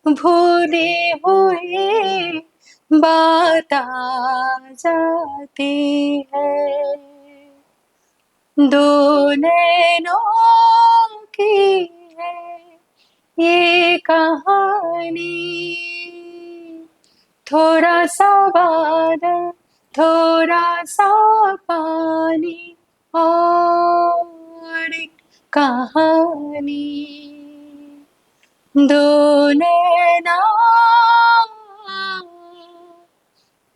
भूली हुई बात आ जाती है, दो नैनों की है ये कहानी, थोड़ा सा बादल, थोड़ा सा पानी, और एक कहानी, दो नैना,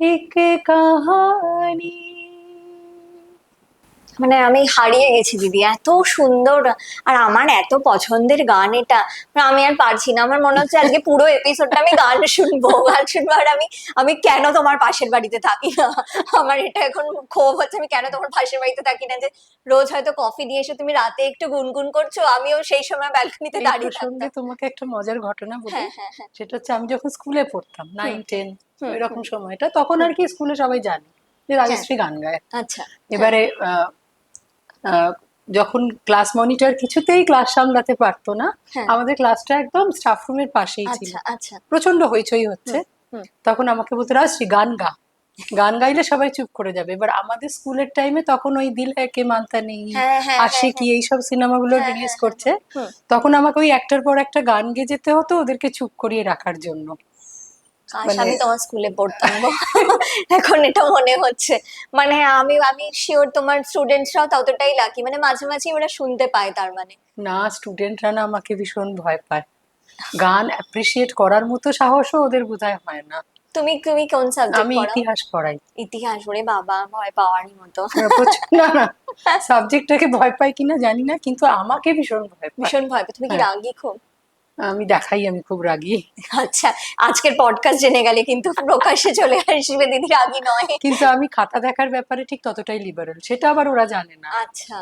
एक कहानी। মানে আমি হারিয়ে গেছি দিদি, এত সুন্দর আর আমার এত পছন্দের গান এটা। মানে আমি আর পারছি না, আমার মনে হচ্ছে আজকে পুরো এপিসোডটা আমি গান শুনবো গান শুনবো। আর আমি আমি কেন তোমার পাশের বাড়িতে থাকি না, আমার এটা এখন ক্ষোভ হচ্ছে, আমি কেন তোমার পাশের বাড়িতে থাকি না, যে রোজ হয়তো কফি দিয়ে এসে তুমি রাতে একটু গুনগুন করছো, আমিও সেই সময় ব্যালকনিতে এই দাঁড়িয়ে প্রসঙ্গে থাকতাম। তোমাকে একটা মজার ঘটনা বলি। হ্যাঁ হ্যাঁ হ্যাঁ। সেটা হচ্ছে আমি যখন স্কুলে পড়তাম, হুম 9-10 হুম এরকম হুম সময়টা, তখন আর কি স্কুলে সবাই জানে যে হ্যাঁ। রাজশ্রী গান গায়। আচ্ছা। হ্যাঁ এবারে যখন ক্লাস মনিটর কিছুতেই ক্লাস সামলাতে পারতো না, হ্যাঁ। আমাদের ক্লাসটা একদম স্টাফ রুমের পাশেই ছিল, আচ্ছা আচ্ছা। প্রচন্ড হইচই হচ্ছে, হুম হুম। তখন আমাকে বলতো রাজশ্রী গান গা, গান গাইলে সবাই চুপ করে যাবে। এবার আমাদের স্কুলের টাইমে তখন ওই দিল হ্যায় কে মানতা নেই, হ্যাঁ হ্যাঁ হ্যাঁ আশিকি, হ্যাঁ এইসব সিনেমাগুলো হ্যাঁ রিলিজ হ্যাঁ হ্যাঁ। করছে, হুম। তখন আমাকে ওই একটার পর একটা গান গেয়ে যেতে হতো ওদেরকে চুপ করিয়ে রাখার জন্য। কাশ মানে আমি তোমার স্কুলে পড়তাম গো। এখন এটা মনে হচ্ছে, মানে আমি আমি শিওর তোমার স্টুডেন্টসরাও ততটাই লাকি, মানে মাঝে মাঝে ওরা শুনতে পায় তার মানে। না, স্টুডেন্টরা না আমাকে ভীষণ ভয় পায়, গান অ্যাপ্রিসিয়েট করার মতো সাহসও ওদের বোধহয় হয় না। তুমি তুমি কোন সাবজেক্ট আমি পড়াও? ইতিহাস পড়াই। ইতিহাস? ওরে বাবা, ভয় পাওয়ারই মতো। না না, সাবজেক্টটাকে ভয় পাই কিনা জানি না, কিন্তু আমাকে ভীষণ ভয় পায়। ভীষণ ভয় পাও? তুমি কি হ্যাঁ, রাগী খুব? আমি দেখাই আমি খুব রাগী, আচ্ছা, আজকের পডকাস্ট জেনে গেলে কিন্তু প্রকাশ্যে চলে আসবে দিদি রাগী নয়। কিন্তু আমি খাতা দেখার ব্যাপারে ঠিক ততটাই লিবারেল, সেটা আবার ওরা জানে না। আচ্ছা।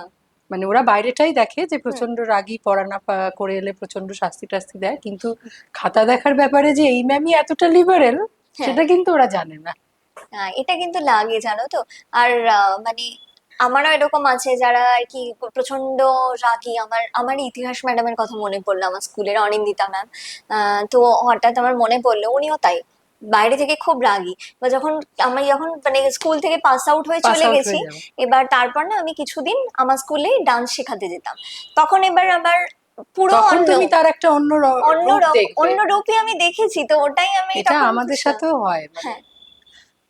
মানে ওরা বাইরেটাই দেখে যে হুম। প্রচন্ড রাগী, পড়া না করে এলে প্রচন্ড শাস্তি টাস্তি দেয়, কিন্তু খাতা দেখার ব্যাপারে যে এই ম্যামই এতটা লিবারেল হ্যাঁ। সেটা কিন্তু ওরা জানে না। এটা কিন্তু লাগে জানো তো। আর মানে আমারও এরকম আছে যারা আর কি প্রচন্ড রাগী। আমার আমার ইতিহাস ম্যাডামের কথা মনে পড়লো, আমার স্কুলের অনিন্দিতা ম্যাম। তো হঠাৎ আমার মনে পড়লো উনিও তাই, বাইরে থেকে খুব রাগী। বা যখন আমি যখন মানে স্কুল থেকে পাস আউট হয়ে পাস চলে আউট গেছি, হয়ে যাবে, এবার তারপর না আমি কিছুদিন আমার স্কুলে ডান্স শেখাতে যেতাম, তখন এবার আবার পুরো তখন অন্য তুমি তার একটা অন্য অন্য রূপ দেখবে। অন্য রূপে আমি দেখেছি, তো ওটাই আমি এটা তখন আমাদের সাথেও হয়, মানে হ্যাঁ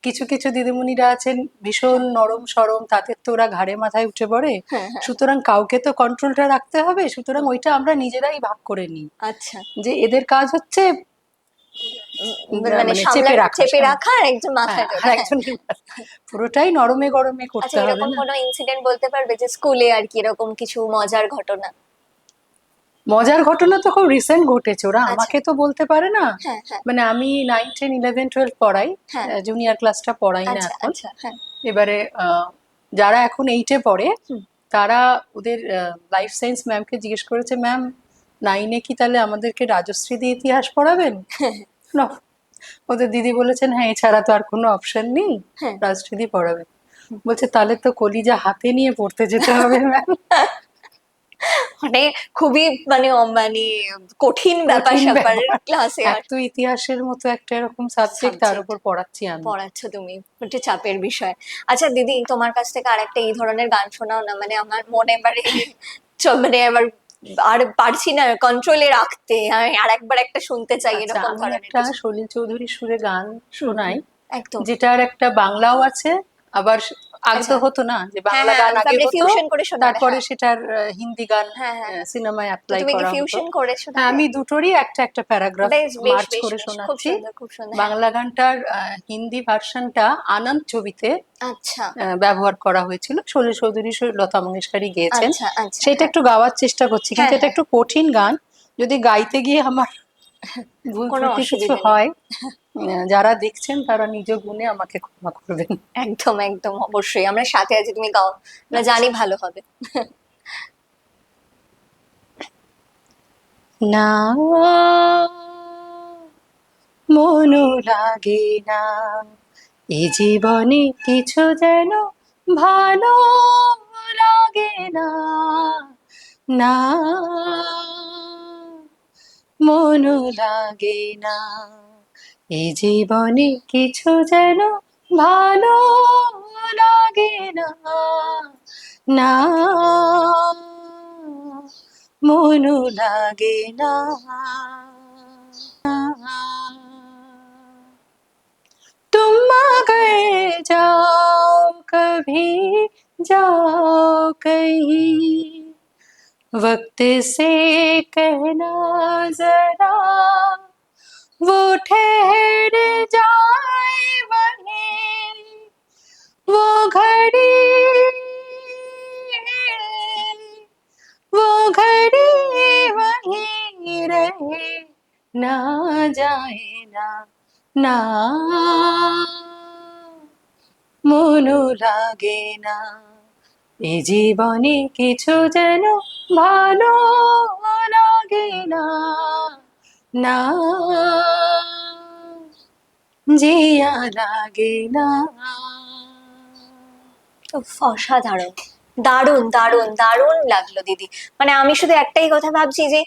কিছু কিছু দিদিমণিরা আছেন ভীষণ হ্যাঁ নরম সরম, তাদের তো ওরা ঘাড়ে মাথায় উঠে পড়ে, হ্যাঁ হ্যাঁ। সুতরাং কাউকে তো কন্ট্রোলটা রাখতে হবে, সুতরাং ওইটা আমরা নিজেরাই ভাগ করে নিই আচ্ছা। যে এদের কাজ হচ্ছে মানে মানে চেপে সামলানো, রাখা চেপে রাখা আর একজন হ্যাঁ, মাথায় আর তোলা, হ্যাঁ। একজনকে পুরোটাই নরমে গরমে আচ্ছা, করতে হবে এরকম না। কোনো ইনসিডেন্ট বলতে পারবে যে স্কুলে আর কি এরকম কিছু মজার ঘটনা? মজার ঘটনা তো খুব রিসেন্ট ঘটেছে, ওরা আচ্ছা। আমাকে তো বলতে পারে না। হ্যাঁ হ্যাঁ মানে আমি 9, 10, 11, 12 পড়াই, হ্যাঁ। জুনিয়র ক্লাসটা পড়াই না আচ্ছা এখন। আচ্ছা। হ্যাঁ। এবারে যারা এখন 8-এ পড়ে হুম। তারা ওদের লাইফ সায়েন্স ম্যামকে জিজ্ঞেস করেছে, ম্যাম 9-এ কি তাহলে আমাদেরকে রাজশ্রী দিয়ে ইতিহাস পড়াবেন? না, ওদের দিদি বলেছেন হ্যাঁ, এছাড়া তো আর কোনো অপশন নেই, হ্যাঁ। রাজশ্রী দিয়ে পড়াবেন। বলছে তাহলে তো কলিজা হাতে নিয়ে পড়তে যেতে হবে ম্যাম। মানে খুবই মানে মানে কঠিন ব্যাপার কঠিন স্যাপার ব্যাপার, ক্লাসে আর এক তো ইতিহাসের মতো একটা এরকম সাবজেক্ট, তার সাবজেক্ট উপর পড়াচ্ছি আমি। পড়াচ্ছ তুমি, একটু চাপের বিষয়। আচ্ছা দিদি, তোমার কাছ থেকে আরেকটা এই ধরনের গান শোনাও না, মানে আমার মনে এবারে মানে এবার আর পারছি না কন্ট্রোলে রাখতে, আমি আর একবার একটা শুনতে চাই আচ্ছা, এরকম আমি ধরনের একটা কিছু। সলিল চৌধুরীর সুরে গান হুম শোনাই, হুম। একদম। যেটার একটা বাংলাও আছে, আবার আগে তো আচ্ছা। হতো না যে হ্যাঁ বাংলা গান আগে তারপরে হতো, ফিউশন করে শোনাবে, তারপরে হ্যাঁ সেটার হিন্দি গান হ্যাঁ হ্যাঁ হ্যাঁ। সিনেমায় তো অ্যাপ্লাই তুমি কি করা হতো। ফিউশন করেছো হ্যাঁ, তাহলে? আমি দুটোরই একটা একটা প্যারাগ্রাফ বেশ বেশ মার্চ বেশ করে বেশ, খুব শোনাচ্ছি। সুন্দর খুব সুন্দর, হ্যাঁ। বাংলা গানটার হিন্দি ভার্সনটা আনন্দ ছবিতে আচ্ছা ব্যবহার করা হয়েছিল, সলিল চৌধুরী লতা মঙ্গেশকরই গেয়েছেন। আচ্ছা আচ্ছা, সেটা হ্যাঁ একটু গাওয়ার চেষ্টা করছি, হ্যাঁ কিন্তু এটা হ্যাঁ, একটু কঠিন গান। যদি গাইতে গিয়ে আমার ভুল কোনো ত্রুটি কিছু অসুবিধা নেই। হয়, যারা দেখছেন তারা নিজ গুণে আমাকে ক্ষমা করবেন। একদম একদম, অবশ্যই আমরা সাথে আছি, তুমি গাও, আমরা আচ্ছা। জানি ভালো হবে। না, মনও লাগে না, এ জীবনে কিছু যেন ভালো লাগে না। না, মনও লাগে না, এ জীবনে কিছু যেন ভালো লাগে না। না, মনও লাগে না। तुम अगर जाओ कभी, जाओ कहीं, वक्त से कहना जरा, वो ठहर जाए वहीं, वो घड़ी, वो घड़ी वहीं रहे, ना जाए ना, না, মনও লাগে না, এ জীবনে কিছু যেন ভালো লাগে না। না, জিয়া লাগে না। উফ, অসাধারণ, দারুণ দারুণ দারুণ লাগলো দিদি। মানে আমি শুধু একটাই কথা ভাবছি যে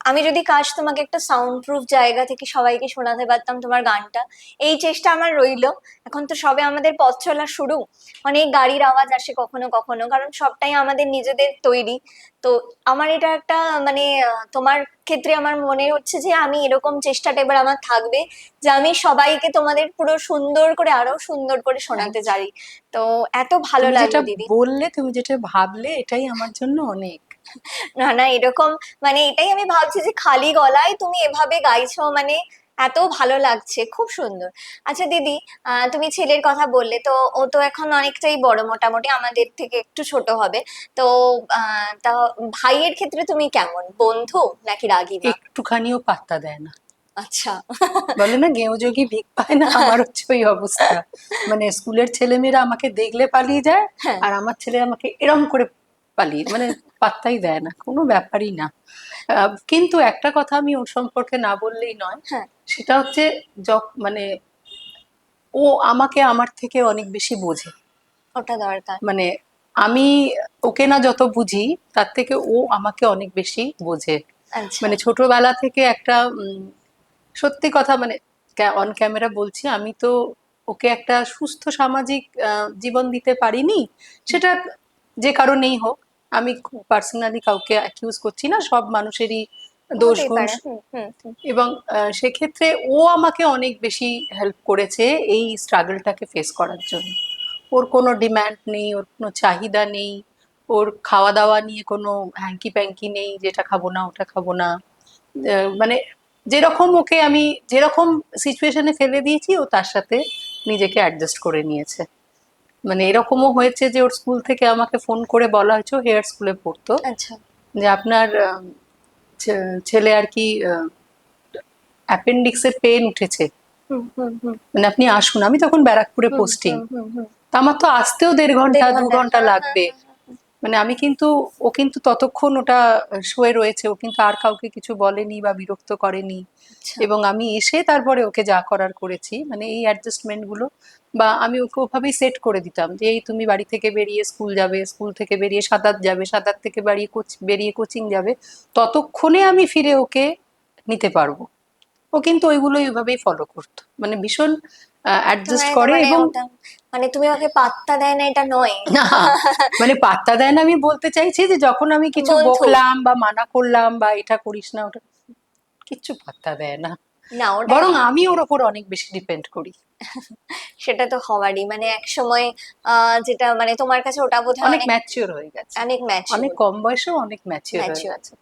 আমি যদি কাশ তোমাকে একটা সাউন্ড প্রুফ জায়গা থেকে সবাইকে শোনাতে পারতাম তোমার গানটা। এই চেষ্টা আমার রইলো। এখন তো সবে আমাদের পথ চলা শুরু, অনেক গাড়ির আওয়াজ আসে কখনো কখনো, কারণ সবটাই আমাদের নিজেদের তৈরি। তো আমার এটা একটা মানে তোমার ক্ষেত্রে আমার মনে হচ্ছে যে আমি এরকম চেষ্টাটা এবার আমার থাকবে, যে আমি সবাইকে তোমাদের পুরো সুন্দর করে, আরো সুন্দর করে শোনাতে Thank you. চাই। তো এত ভালো তুমি যেটা লাগলো দিদি। বললে, তুমি যেটা ভাবলে, এটাই আমার জন্য অনেক। না না, এরকম মানে এটাই আমি ভাবছি যে খালি গলায় তুমি এভাবে গাইছো, মানে এত ভালো লাগছে, খুব সুন্দর। আচ্ছা দিদি, তুমি ছেলের কথা বললে, তো ও তো এখন অনেকটাই বড়, মোটামুটি আমাদের থেকে একটু ছোট হবে। তো তা ভাইয়ের ক্ষেত্রে তুমি কেমন, বন্ধু নাকি রাগিমা? একটুখানিও পাত্তা দেয় না। আচ্ছা। বলে না, গেঁয়ো যোগী ভিক পায় না, আমার হচ্ছে ওই অবস্থা। মানে স্কুলের ছেলেমেয়েরা আমাকে দেখলে পালিয়ে যায়, হ্যাঁ আর আমার ছেলে আমাকে এরম করে পালিয়ে, মানে পাত্তাই দেয় না, কোনো ব্যাপারই না। কিন্তু একটা কথা আমি ওর সম্পর্কে না বললেই নয়। হ্যাঁ, সেটা হচ্ছে, মানে ও আমাকে আমার থেকে অনেক বেশি বোঝে। ওটা দরকার। মানে আমি ওকে না যত বুঝি, তার থেকে ও আমাকে অনেক বেশি বোঝে। আচ্ছা। মানে ছোটবেলা থেকে একটা সত্যি কথা, মানে অন ক্যামেরা বলছি, আমি তো ওকে একটা সুস্থ সামাজিক জীবন দিতে পারিনি। সেটা যে কারণেই হোক, আমি পার্সোনালি কাউকে অ্যাকিউজ করছি না, সব মানুষেরই দোষ হতেই গুণ। পারে, হুম হুম হুম। এবং সেক্ষেত্রে ও আমাকে অনেক বেশি হেল্প করেছে এই স্ট্রাগলটাকে ফেস করার জন্য। ওর কোনো ডিম্যান্ড নেই, ওর কোনো চাহিদা নেই, ওর খাওয়া দাওয়া নিয়ে কোনো হ্যাঙ্কি প্যাঙ্কি নেই, যেটা খাবো না ওটা খাবো না। মানে যেরকম ওকে আমি যেরকম সিচুয়েশনে ফেলে দিয়েছি, ও তার সাথে নিজেকে অ্যাডজাস্ট করে নিয়েছে। মানে এরকমও হয়েছে যে ওর স্কুল থেকে আমাকে ফোন করে বলা হয়েছে, হেয়ার স্কুলে পড়তো, আচ্ছা। যে আপনার ছেলে আর কি অ্যাপেন্ডিক্সের পেন উঠেছে, হুম হুম হুম মানে আপনি আসুন। আমি তখন ব্যারাকপুরে হুম পোস্টিং, হুম হুম হুম। তা আমার তো আসতেও 1.5 ঘন্টা 2 ঘন্টা হ্যাঁ হ্যাঁ লাগবে। হ্যাঁ হ্যাঁ। মানে আমি কিন্তু, ও কিন্তু ততক্ষণ ওটা শুয়ে রয়েছে, ও কিন্তু আর কাউকে কিছু বলেনি বা বিরক্ত করেনি। আচ্ছা। এবং আমি এসে তারপরে ওকে যা করার করেছি, মানে এই অ্যাডজাস্টমেন্ট গুলো। বা আমি ওকে ওভাবেই সেট করে দিতাম যে এই তুমি বাড়ি থেকে বেরিয়ে স্কুল যাবে, স্কুল থেকে বেরিয়ে সাঁতার যাবে, সাঁতার থেকে বেরিয়ে কোচিং যাবে, ততক্ষণে আমি ফিরে ওকে নিতে পারবো। ও কিন্তু ওইগুলো ওইভাবেই ফলো করতো, মানে ভীষণ অ্যাডজাস্ট তোমার করে। মানে এবং ওটা, মানে তুমি ওকে পাত্তা দেয় না এটা নয়। না, মানে পাত্তা দেয় না, আমি বলতে চাইছি যে যখন আমি কিছু বন্ধু। বকলাম বা মানা করলাম বা এটা করিস না ওটা, কিচ্ছু পাত্তা দেয় না। না ওটা, বরং আমি ওর ওপর অনেক বেশি ডিপেন্ড করি। সেটা তো হওয়ারই, মানে এক সময় যেটা মানে তোমার কাছে ওটা বোধহয় অনেক অনেক ম্যাচিওর হয়ে গেছে, অনেক অনেক ম্যাচিউর। কম বয়সেও অনেক ম্যাচিওর হয়ে ম্যাচিউর, গেছে।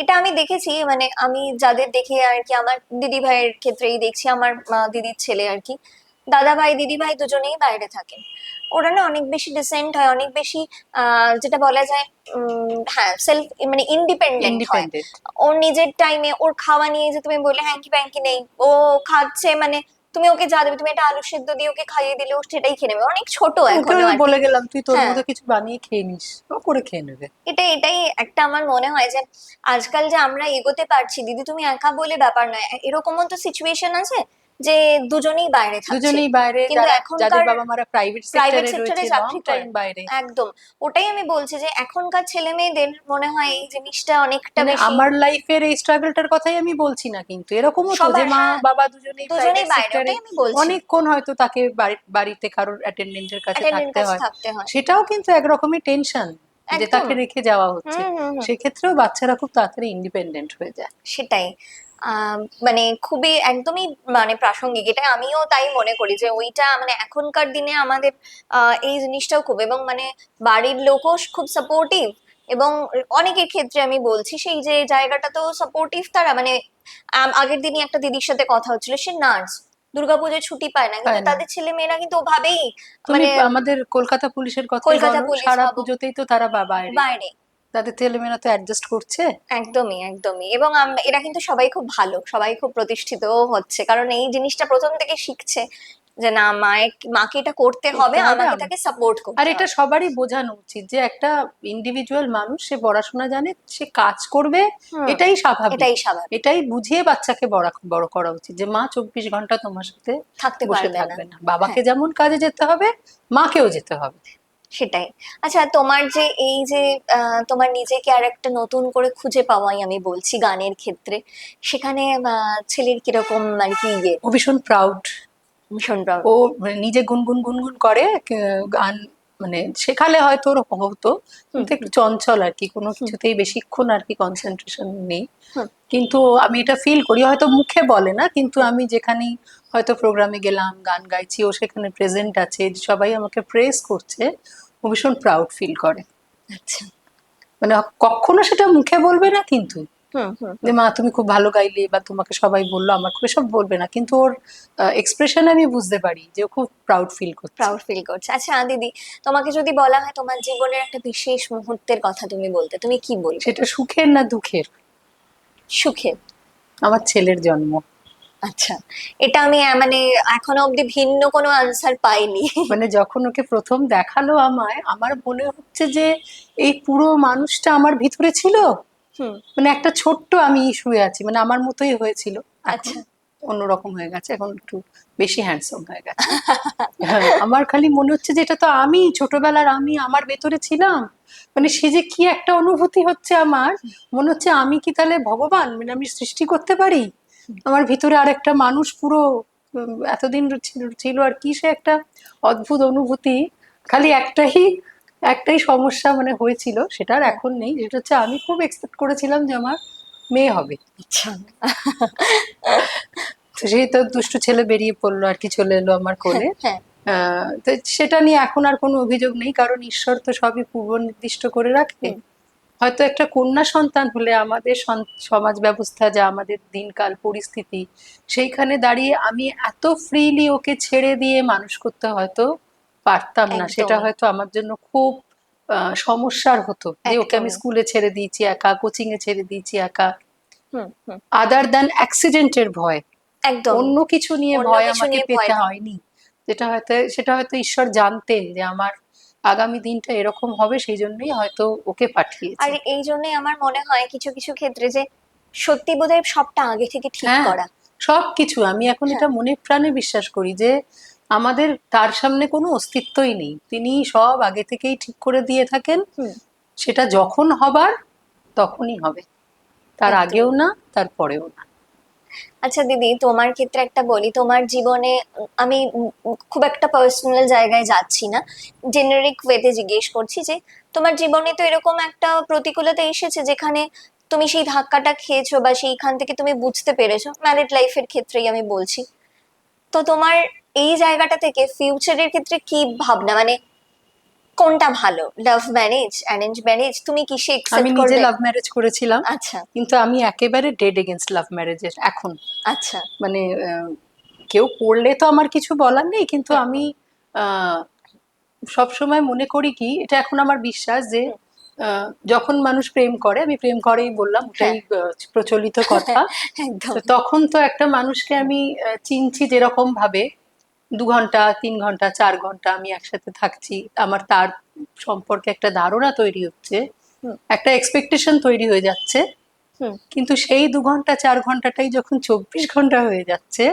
এটা আমি দেখেছি, মানে আমি যাদের দেখে আর কি, আমার দিদি ভাইয়ের ক্ষেত্রেই দেখছি, আমার দিদির ছেলে আর কি, দাদা ভাই দিদি ভাই দুজনেই বাইরে থাকেন। ওরা না অনেক বেশি ডিসেন্ট হয়, অনেক বেশি যেটা বলা যায় হ্যাঁ সেলফ মানে ইন্ডিপেন্ডেন্ট হয়। ইন্ডিপেন্ডেন্ট। ওর নিজের টাইমে ওর খাওয়া নিয়ে যে তুমি বললে হ্যাঙ্কি প্যাঙ্কি নেই, ও খাচ্ছে মানে তুমি ওকে যা দেবে, তুমি একটা আলু সেদ্ধ দিয়ে ওকে খাইয়ে দিলে ও সেটাই খেয়ে নেবে, অনেক ছোট ওকে এখনো আমি আর কি। বলে গেলাম তুই তোর হ্যাঁ, মতো কিছু বানিয়ে খেয়ে নিস, ও করে খেয়ে নেবে। এটাই একটা আমার মনে হয় যে আজকাল যে আমরা এগোতে পারছি, দিদি তুমি একা বলে ব্যাপার নয়, এরকমও তো সিচুয়েশন আছে যে দুজনেই বাইরে থাকছে, দুজনেই বাইরে, কিন্তু যারা যাদের এখনকার বাবা মারা প্রাইভেট প্রাইভেট সেক্টরে সেক্টরে রয়েছে লং চাকরি টাইম করেন। বাইরে। একদম, ওটাই আমি বলছি যে এখনকার ছেলে মেয়েদের মনে হয় এই জিনিসটা অনেকটা মানে বেশি। আমার লাইফের এই স্ট্রাগলটার কথাই আমি বলছি না, কিন্তু এরকমও তো যে সবার, মা হ্যাঁ, বাবা দুজনেই দুজনেই প্রাইভেট বাইরে, সেক্টরে, ওটাই আমি বলছি, অনেকক্ষণ হয়তো তাকে বাড়িতে কারোর অ্যাটেন্ডেন্টের কাছে অ্যাটেন্ডেন্ট থাকতে কাছে হয়, থাকতে হয়। সেটাও কিন্তু একরকমই টেনশন যে একদম। তাকে রেখে যাওয়া হচ্ছে। হুম হুম হুম। সেক্ষেত্রেও বাচ্চারা খুব তাড়াতাড়ি ইন্ডিপেন্ডেন্ট হয়ে যায়। সেটাই, মানে খুবই একদমই মানে প্রাসঙ্গিক, এটা আমিও তাই মনে করি যে ওইটা মানে এখনকার দিনে আমাদের এই জিনিসটাও খুব, এবং মানে বাড়ির লোকও খুব সাপোর্টিভ, এবং অনেকের ক্ষেত্রে আমি বলছি সেই যে জায়গাটা তো সাপোর্টিভ তারা, মানে আগের দিনই একটা দিদির সাথে কথা হচ্ছিল, সে নার্স, দুর্গাপুজোয় ছুটি পায় না, কিন্তু তাই না? তাদের ছেলে মেয়েরা কিন্তু ওভাবেই তুমি মানে আমাদের কলকাতা পুলিশের কথাই কলকাতা বলো, পুলিশ সারা ভাবো, পুজোতেই তো তারা বাইরে, বাইরে। তাদের ছেলেমেয়েরা তো অ্যাডজাস্ট করছে। একদমই একদমই, এবং এরা কিন্তু সবাই খুব ভালো, সবাই খুব প্রতিষ্ঠিতও হচ্ছে, কারণ এই জিনিসটা প্রথম থেকে শিখছে যে না মাকে এটা করতে হবে, করতে হবে আমাকে তাকে সাপোর্ট আর করতে এটা হবে। সবারই বোঝানো উচিত যে একটা ইন্ডিভিজুয়াল মানুষ, সে পড়াশোনা জানে, সে কাজ করবে, হুম, এটাই স্বাভাবিক। এটাই স্বাভাবিক, এটাই বুঝিয়ে বাচ্চাকে বড় বড় করা উচিত যে মা 24 ঘন্টা তোমার সাথে থাকতে বসে পারবে না। থাকবে না, বাবাকে হ্যাঁ, যেমন কাজে যেতে হবে মাকেও যেতে হবে। সেটাই। আচ্ছা, তোমার যে এই যে তোমার নিজেকে আর একটা নতুন করে খুঁজে পাওয়াই আমি বলছি গানের ক্ষেত্রে, সেখানে ছেলের কিরকম আর কি ইয়ে? ও ভীষণ প্রাউড। ভীষণ প্রাউড। ও মানে নিজে গুনগুন গুনগুন করে গান, মানে শেখালে হয়তো ওর হতো, হুম কিন্তু একটু হুম চঞ্চল আর কি, কোনো হুম কিছুতেই বেশিক্ষণ আর কি কনসেন্ট্রেশন নেই। হুম কিন্তু আমি এটা ফিল করি, হয়তো মুখে বলে না, কিন্তু হুম। আমি যেখানেই হয়তো প্রোগ্রামে গেলাম, গান গাইছি, ও সেখানে প্রেজেন্ট আছে, সবাই আমাকে প্রেস করছে, ও ভীষণ প্রাউড ফিল করে। আচ্ছা। মানে কখনো সেটা মুখে বলবে না, কিন্তু হুম হুম যে হুম। মা তুমি খুব ভালো গাইলে বা তোমাকে সবাই বললো আমার খুব, এসব বলবে না, কিন্তু ওর এক্সপ্রেশনে আমি বুঝতে পারি যে ও খুব প্রাউড ফিল করছে। প্রাউড ফিল করছে। আচ্ছা দিদি, তোমাকে যদি বলা হয় তোমার জীবনের একটা বিশেষ মুহূর্তের কথা তুমি বলতে, তুমি কি বলবে? সেটা সুখের না দুঃখের? সুখে। আমার ছেলের জন্ম। আচ্ছা, এটা আমি মানে এখনো অব্দি ভিন্ন কোনো আনসার পাইনি। মানে যখন ওকে প্রথম দেখালো আমায়, আমার মনে হচ্ছে যে এই পুরো মানুষটা আমার ভিতরে ছিল। হুম। মানে একটা ছোট্ট আমি শুয়ে আছি, মানে আমার মতোই হয়েছিল। এখন আচ্ছা। অন্যরকম হয়ে গেছে, এখন একটু বেশি হ্যান্ডসাম হয়ে গেছে। হ্যাঁ, আমার খালি মনে হচ্ছে যে এটা তো আমি, ছোটবেলার আমি আমার ভেতরে ছিলাম। মানে সে যে কি একটা অনুভূতি হচ্ছে আমার, মনে হচ্ছে আমি কি তাহলে ভগবান, মানে আমি সৃষ্টি করতে পারি, আমার ভিতরে আর একটা মানুষ পুরো এতদিন ছিল আর কি, সে একটা অদ্ভুত অনুভূতি। খালি একটাই একটাই সমস্যা মানে হয়েছিল, সেটা আর হ্যাঁ। এখন নেই, যেটা হচ্ছে আমি খুব এক্সপেক্ট করেছিলাম যে আমার মেয়ে হবে। আচ্ছা। তো সেই তো দুষ্টু ছেলে বেরিয়ে পড়লো আর কি, চলে এলো আমার হ্যাঁ কোলে। হ্যাঁ। তো সেটা নিয়ে এখন আর কোনো অভিযোগ নেই, কারণ ঈশ্বর তো সবই পূর্ব নির্দিষ্ট করে রাখে। হুম। হয়তো একটা কন্যা সন্তান হলে আমাদের সমাজ ব্যবস্থা, যা আমাদের দিনকাল পরিস্থিতি, সেইখানে দাঁড়িয়ে আমি এত ফ্রিলি ওকে ছেড়ে দিয়ে মানুষ করতে হয়তো পারতাম না, সেটা একদমই হয়তো আমার জন্য খুব সমস্যার হতো, যে ওকে আমি একদমই। স্কুলে ছেড়ে দিয়েছি একা, কোচিং এ ছেড়ে দিয়েছি একা, হুম হুম। আদার দ্যান অ্যাক্সিডেন্টের ভয়, একদম। অন্য কিছু নিয়ে অন্য ভয় কিছু আমাকে নিয়ে ভয় পেতে নেই। হয়নি। সেটা হয়তো ঈশ্বর জানতেন যে আমার আগামী দিনটা এরকম হবে, সেই জন্যই হয়তো ওকে আর পাঠিয়েছেন। এই জন্যই আমার মনে হয় কিছু কিছু ক্ষেত্রে যে সত্যি বোধহয় সবটা আগে থেকে ঠিক হ্যাঁ, করা। সবকিছু আমি এখন হ্যাঁ। এটা মনে প্রাণে বিশ্বাস করি যে আমাদের তার সামনে কোনো অস্তিত্বই নেই, তিনি সব আগে থেকেই ঠিক করে দিয়ে থাকেন। হুম। সেটা যখন হবার তখনই হবে, তার আগেও একদমই। না, তার পরেও না। আচ্ছা দিদি, তোমার ক্ষেত্রে একটা বলি, তোমার জীবনে আমি খুব একটা পার্সোনাল জায়গায় যাচ্ছি না, জেনারিক ওয়েতে জিজ্ঞেস করছি যে তোমার জীবনে তো এরকম একটা প্রতিকূলতা এসেছে যেখানে তুমি সেই ধাক্কাটা খেয়েছো বা সেইখান থেকে তুমি বুঝতে পেরেছো, ম্যারিড লাইফের ক্ষেত্রেই আমি বলছি, তো তোমার এই জায়গাটা থেকে ফিউচারের ক্ষেত্রে কি ভাবনা, মানে কোনটা ভালো, লাভ ম্যারেজ, অ্যারেঞ্জ ম্যারেজ, তুমি কিসে আমি একসেপ্ট নিজে করবে? লাভ ম্যারেজ করেছিলাম, আচ্ছা কিন্তু আমি একেবারে ডেড এগেনস্ট লাভ ম্যারেজের এখন। আচ্ছা। মানে কেউ করলে তো আমার কিছু বলার নেই, কিন্তু হুম, আমি সব সময় মনে করি কি, এটা এখন আমার বিশ্বাস যে হুম, যখন মানুষ প্রেম করে, আমি প্রেম করেই বললাম, ওটাই হ্যাঁ প্রচলিত কথা। একদম। তো তখন তো একটা মানুষকে আমি চিনছি যেরকম ভাবে, 2 ঘন্টা 3 ঘন্টা 4 ঘন্টা আমি একসাথে থাকছি, আমার তার সম্পর্কে একটা ধারণা তৈরি হচ্ছে, হুম একটা এক্সপেকটেশন তৈরি হয়ে যাচ্ছে। হুম। কিন্তু সেই 2 ঘন্টা 4 ঘন্টাটাই যখন 24 ঘন্টা হয়ে যাচ্ছে,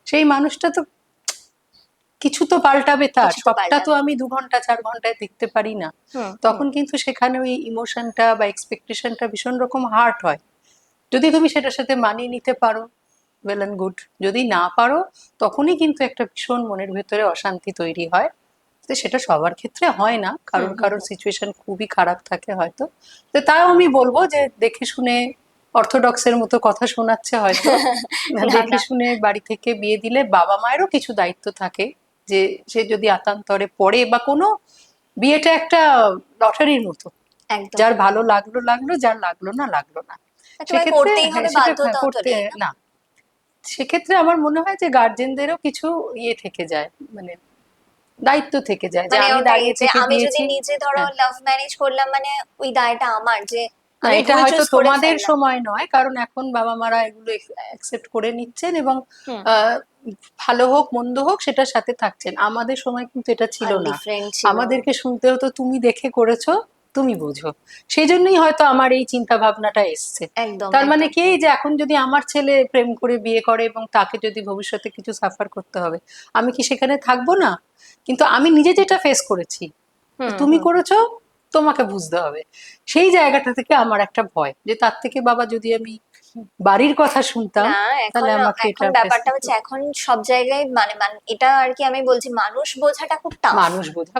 সেই মানুষটা তো কিছু তো পাল্টাবে, তার কিছু তো সবটা তো পাল্টাবে। আমি 2 ঘন্টা 4 ঘন্টায় দেখতে পারি না। হুম হুম। তখন কিন্তু সেখানে ওই ইমোশনটা বা এক্সপেকটেশনটা ভীষণ রকম হার্ট হয়। যদি তুমি সেটার সাথে মানিয়ে নিতে পারো, ওয়েল অ্যান্ড গুড। যদি না পারো, তখনই কিন্তু একটা ভীষণ মনের ভেতরে অশান্তি তৈরি হয়। তো সেটা সবার ক্ষেত্রে হয় না, হুম কারোর হুম কারোর হুম। সিচুয়েশন খুবই খারাপ থাকে হয়তো। তো তাও আমি বলবো যে দেখে শুনে, অর্থোডক্সের মতো কথা শোনাচ্ছে হয়তো, না দেখে না। শুনে বাড়ি থেকে বিয়ে দিলে বাবা মায়েরও কিছু দায়িত্ব থাকে, যে সে যদি আতান্তরে পড়ে বা কোনো, বিয়েটা একটা লটারির মতো, একদম। যার ভালো লাগলো লাগলো, যার লাগলো না লাগলো না। তোমায় সেক্ষেত্রে করতেই হ্যাঁ, হবে, সেটা বাধ্যতাও তো করতে নেই না। না, সেক্ষেত্রে আমার মনে হয় যে গার্জেনদেরও কিছু ইয়ে থেকে যায়, মানে দায়িত্ব থেকে যায়, যে মানে আমি ওটাই দাঁড়িয়ে যে থেকে আমি যদি দিয়েছি। নিজে ধরো হ্যাঁ, লাভ ম্যারেজ করলাম, মানে ওই দায়টা আমার যে না, আমি এটা ভুল হয়তো চুজ করে তোমাদের ফেললাম। সময় নয়, কারণ এখন বাবা মারা এগুলো অ্যাকসেপ্ট করে নিচ্ছেন, এবং হুম। আহ, ভালো হোক মন্দ হোক সেটার সাথে থাকছেন। আমাদের সময় কিন্তু এটা ছিল আর না। ডিফারেন্ট ছিল। আমাদেরকে শুনতে হতো তুমি দেখে করেছো, তুমি বোঝো। সেই জন্যই হয়তো আমার এই চিন্তা ভাবনাটা এসছে। একদম তার মানে একদম। কি, যে এখন যদি আমার ছেলে প্রেম করে বিয়ে করে এবং তাকে যদি ভবিষ্যতে কিছু সাফার করতে হবে, আমি কি সেখানে থাকবো না? কিন্তু আমি নিজে যেটা ফেস করেছি, হুম তুমি হুম। করেছো, তোমাকে বুঝতে হবে। সেই জায়গাটা থেকে আমার একটা ভয়, যে তার থেকে বাবা যদি আমি বাড়ির কথা শুনতাম, না তাহলে এখন, আমাকে এখন এটা ফেস ব্যাপারটা করতে হচ্ছে হতো। এখন সব জায়গায় মানে এটা আর কি আমি বলছি, মানুষ বোঝাটা খুব টাফ। মানুষ বোঝা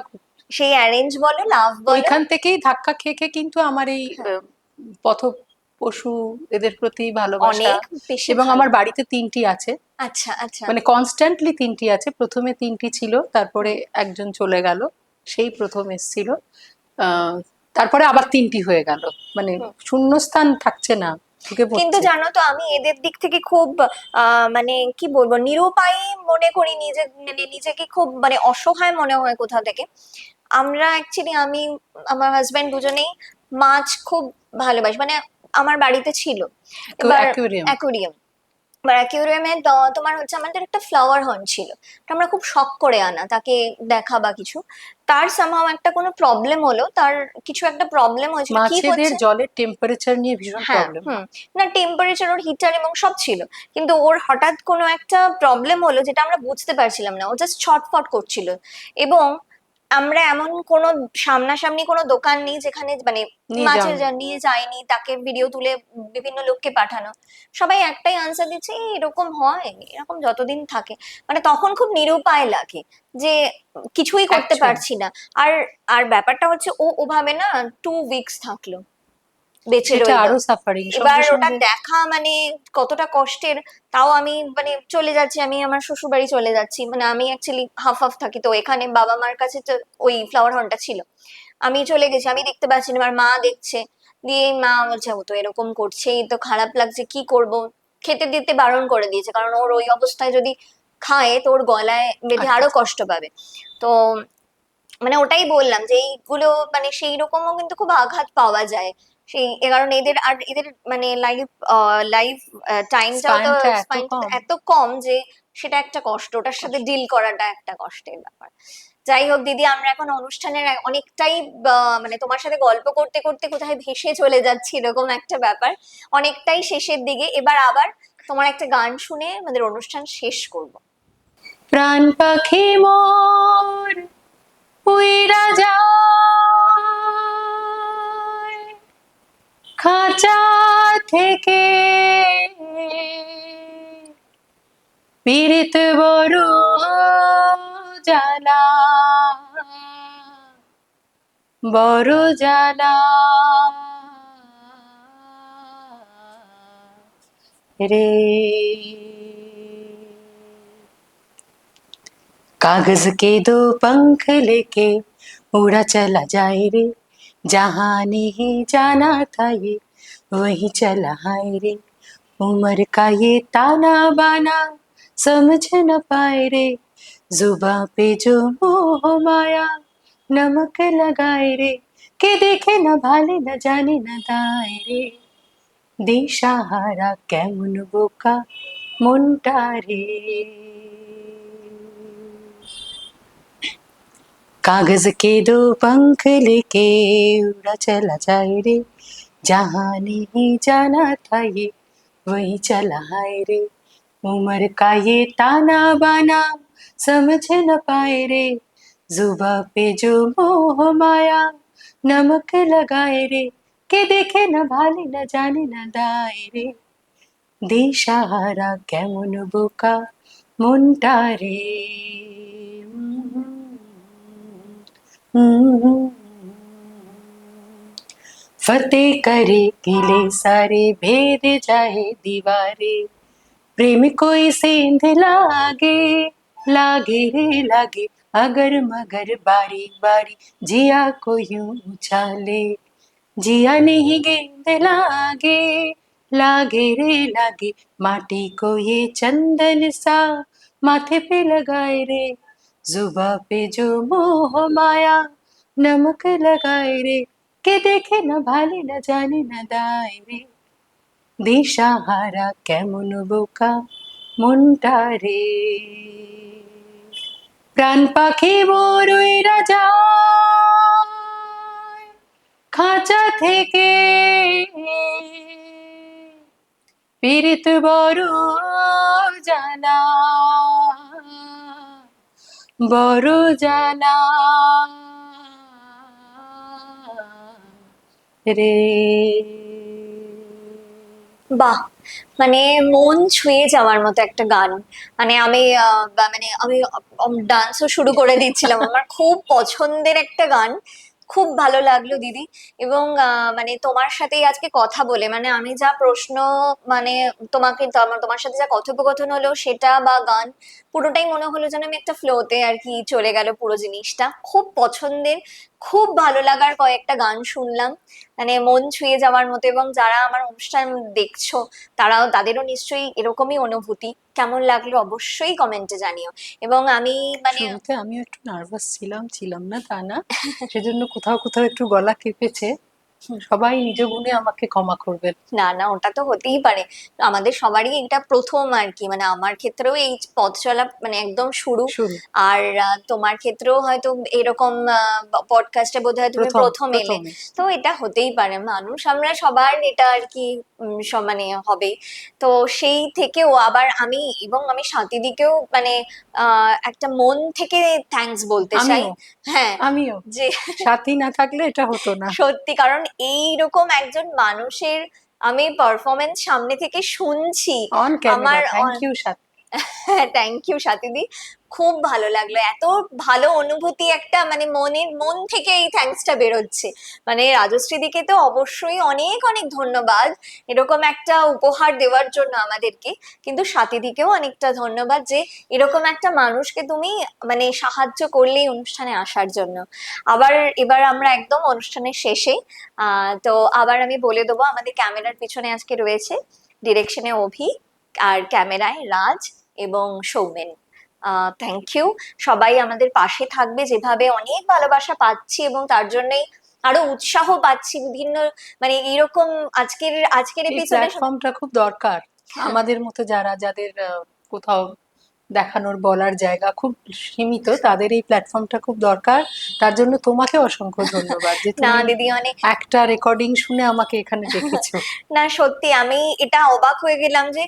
সেই অ্যারেঞ্জ বলো লাভ বলো। ওইখান থেকেই ধাক্কা খেয়ে খেয়ে কিন্তু আমার এই হ্যাঁ, পথ পশু, এদের প্রতি ভালোবাসা। অনেক বেশি এবং আমার ভালো। বাড়িতে 3টি আছে, আচ্ছা আচ্ছা। মানে কনস্ট্যান্টলি 3টি আছে। প্রথমে 3টি ছিল, তারপরে হুম। একজন চলে গেল, সেই প্রথম এসছিল। আহ, তারপরে আবার 3টি হয়ে গেল, মানে হুম। শূন্যস্থান থাকছে না, ঢুকে কিন্তু পড়ছে। জানো তো আমি এদের দিক থেকে খুব মানে কি বলবো, নিরুপায় মনে করি নিজে, মানে নিজেকে খুব মানে অসহায় মনে হয় কোথাও থেকে। আমরা অ্যাকচুয়ালি আমি আমার হাজবেন্ড দুজনেই মাছ খুব ভালোবাসি, মানে আমার বাড়িতে ছিল। এবার অ্যাকুয়ারিয়াম। অ্যাকুরিয়াম, এবার অ্যাকুরিয়ামে তোমার হচ্ছে আমাদের একটা ফ্লাওয়ার হর্ন ছিল। তো আমরা খুব শখ করে আনা তাকে দেখা বা কিছু। তার সামহাও একটা কোনো প্রবলেম হলো, তার কিছু একটা প্রবলেম হয়েছিল, কি মাছেদের হচ্ছে। জলের টেম্পারেচার নিয়ে ভীষণ হ্যাঁ প্রবলেম হুম। হয়। না টেম্পারেচার, ওর হিটার এবং সব ছিল, কিন্তু ওর হঠাৎ কোনো একটা প্রবলেম হলো যেটা আমরা বুঝতে পারছিলাম না, ও জাস্ট ছটফট করছিল। এবং আমরা এমন কোনো সামনাসামনি কোনো দোকান নেই যেখানে মানে নিয়ে মাছের যাওনি। নিয়ে যায়নি, তাকে ভিডিও তুলে বিভিন্ন লোককে পাঠানো। সবাই একটাই আনসার দিচ্ছে, "এই এরকম হয়, এরকম যতদিন থাকে।" মানে তখন খুব নিরুপায় লাগে যে কিছুই করতে অ্যাকচুয়ালি পারছি না। আর আর ব্যাপারটা হচ্ছে ও ওভাবে না 2 উইকস থাকলো, বেঁচে সেটা রইলো। আরো সাফারিং এবার সঙ্গে ওটা সঙ্গে। দেখা মানে কতটা কষ্টের। তাও আমি মানে চলে যাচ্ছি, আমি আমার শ্বশুর বাড়ি চলে যাচ্ছি, মানে আমি অ্যাকচুয়ালি হাফ হাফ থাকি তো এখানে, বাবা মার কাছে তো ওই ফ্লাওয়ার হর্নটা ছিল। আমি চলে গেছি, আমি দেখতে পাচ্ছি না, আমার মা দেখছে। দিয়ে মা বলছে ও তো এরকম করছে, এই তো খারাপ লাগছে, কি করব। খেতে দিতে বারণ করে দিয়েছে, কারণ ওর ওই অবস্থায় যদি খায় তো ওর গলায় বেঁধে আটকে আরো যায়। কষ্ট পাবে। তো মানে ওটাই বললাম যে এইগুলো মানে সেই রকমও কিন্তু খুব আঘাত পাওয়া যায়। সেই কারণ এদের আর এদের মানে লাইফ টাইমটাও তো, স্পানটা এত স্পাইনটা তো কম। এত কম যে সেটা একটা কষ্ট, ওটার সাথে কষ্ট। ডিল করাটা একটা কষ্টের ব্যাপার। যাই হোক দিদি, আমরা এখন অনুষ্ঠানের অনেকটাই মানে তোমার সাথে গল্প করতে করতে কোথায় ভেসে চলে যাচ্ছি, এরকম একটা ব্যাপার। অনেকটাই শেষের দিকে, এবার আবার তোমার একটা গান শুনে আমাদের অনুষ্ঠান শেষ করব। প্রাণ পাখি মোর উইরা যায় খাঁচা থেকে, পীড়িত বড় জ্বালা, বড় জ্বালা রে। कागज के दो पंख लेके उड़ा चला जाए रे, जहां नहीं जाना था ये वहीं चला हाय रे, उम्र का ये ताना बाना समझ न पाए रे, जुबां पे जो मोह माया नमक लगाए रे, के देखे न भाले न जाने न दाए रे, দিশাহারা কেমন বোকা মনটা রে। कागज के दो पंख लेके उड़ा चला जाए रे, जहां नहीं जाना था ये वहीं चला हाय रे, उम्र का ये ताना बाना समझ न पाए रे, जुबा पे जो मोह माया नमक लगाए रे, के देखे न भाले न जाने न दाए रे, দিশাহারা কেমন বোকা মনটা রে। फतेह करे किले सारे, भेद जाए दीवारे, प्रेम कोई सेंध लागे, लागे रे लागे, अगर मगर बारी बारी जिया को यूं उछाले, जिया नहीं गेंद लागे, लागे रे लागे, माटी को ये चंदन सा माथे पे लगाए रे, जुबा पे जो मोह माया नमक लगाए रे, के देखे न भाले न जाने न दाए रे, দিশাহারা কেমন বোকা মনটা রে। প্রাণ পাখি বড়ই রাজা খাঁচা থেকে, পীড়িত বড় জানা, বড় জানা রে। বাহ, মানে মন ছুঁয়ে যাওয়ার মতো একটা গান। মানে আমি মানে আমি ডান্সও শুরু করে দিচ্ছিলাম। আমার খুব পছন্দের একটা গান, খুব ভালো লাগলো দিদি। এবং মানে তোমার সাথেই আজকে কথা বলে, মানে আমি যা প্রশ্ন, মানে তোমার সাথে যা কথোপকথন হলো সেটা বা গান, পুরোটাই মনে হলো যেন আমি একটা ফ্লোতে আর কি চলে গেল পুরো জিনিসটা। খুব পছন্দের, খুব ভালো লাগার কয়েকটা গান শুনলাম, মানে মন ছুঁয়ে যাওয়ার মতো। এবং যারা আমার অনুষ্ঠান দেখছো তাদেরও নিশ্চয়ই এরকমই অনুভূতি। কেমন লাগলো অবশ্যই কমেন্টে জানিও। এবং আমি মানে শুরুতে আমিও একটু নার্ভাস ছিলাম না তা না, সেজন্য কোথাও কোথাও একটু গলা কেঁপেছে, সবাই নিজ গুণে আমাকে ক্ষমা করবেন। না না, ওটা তো হতেই পারে, আমাদের সবারই এটা প্রথম আর কি। মানে আমার ক্ষেত্রেও এই পথ চলা মানে একদম শুরু। শুরু আর তোমার ক্ষেত্রেও হয়তো এরকম পডকাস্টে বোধহয় তুমি প্রথম এলে। প্রথমে তো এটা হতেই পারে, মানুষ আমরা সবার এটা আর কি মানে হবে। তো সেই থেকেও আবার আমি, এবং আমি স্বাতীদিকেও মানে একটা মন থেকে থ্যাঙ্কস বলতে চাই। আমিও হ্যাঁ, আমিও যে সাথী না থাকলে এটা হতো না। সত্যি, কারণ এইরকম একজন মানুষের আমি পারফরমেন্স সামনে থেকে শুনছি। অন ক্যামেরা, আমার thank you Sathi. Thank you স্বাতীদি, খুব ভালো লাগলো। এত ভালো অনুভূতি একটা, মানে মন থেকে এই থ্যাঙ্কসটা বেরোচ্ছে। মানে রাজশ্রী দিকে তো অবশ্যই অনেক অনেক ধন্যবাদ এরকম একটা উপহার দেওয়ার জন্য আমাদেরকে, কিন্তু স্বাতীদিকেও অনেকটা ধন্যবাদ যে এরকম একটা মানুষকে তুমি মানে সাহায্য করলে এই অনুষ্ঠানে আসার জন্য। আবার এবার আমরা একদম অনুষ্ঠানের শেষে, তো আবার আমি বলে দেবো, আমাদের ক্যামেরার পিছনে আজকে রয়েছে ডিরেকশনে অভি, আর ক্যামেরায় রাজ এবং সৌমেন। Thank you. সবাই আমাদের পাশে থাকবে, যেভাবে অনেক ভালোবাসা পাচ্ছি এবং তার জন্যই আরো উৎসাহ পাচ্ছি বিভিন্ন, মানে এইরকম আজকের এই এপিসোডে। প্ল্যাটফর্মটা খুব দরকার আমাদের মতো যাদের কোথাও দেখানোর বলার জায়গা খুব সীমিত, তাদের এই প্ল্যাটফর্মটা খুব দরকার। তার জন্য তোমাকে অসংখ্য ধন্যবাদ যে না তুমি দিদি, অনেক একটা রেকর্ডিং শুনে আমাকে এখানে ডেকেছো। না সত্যি আমি এটা অবাক হয়ে গেলাম যে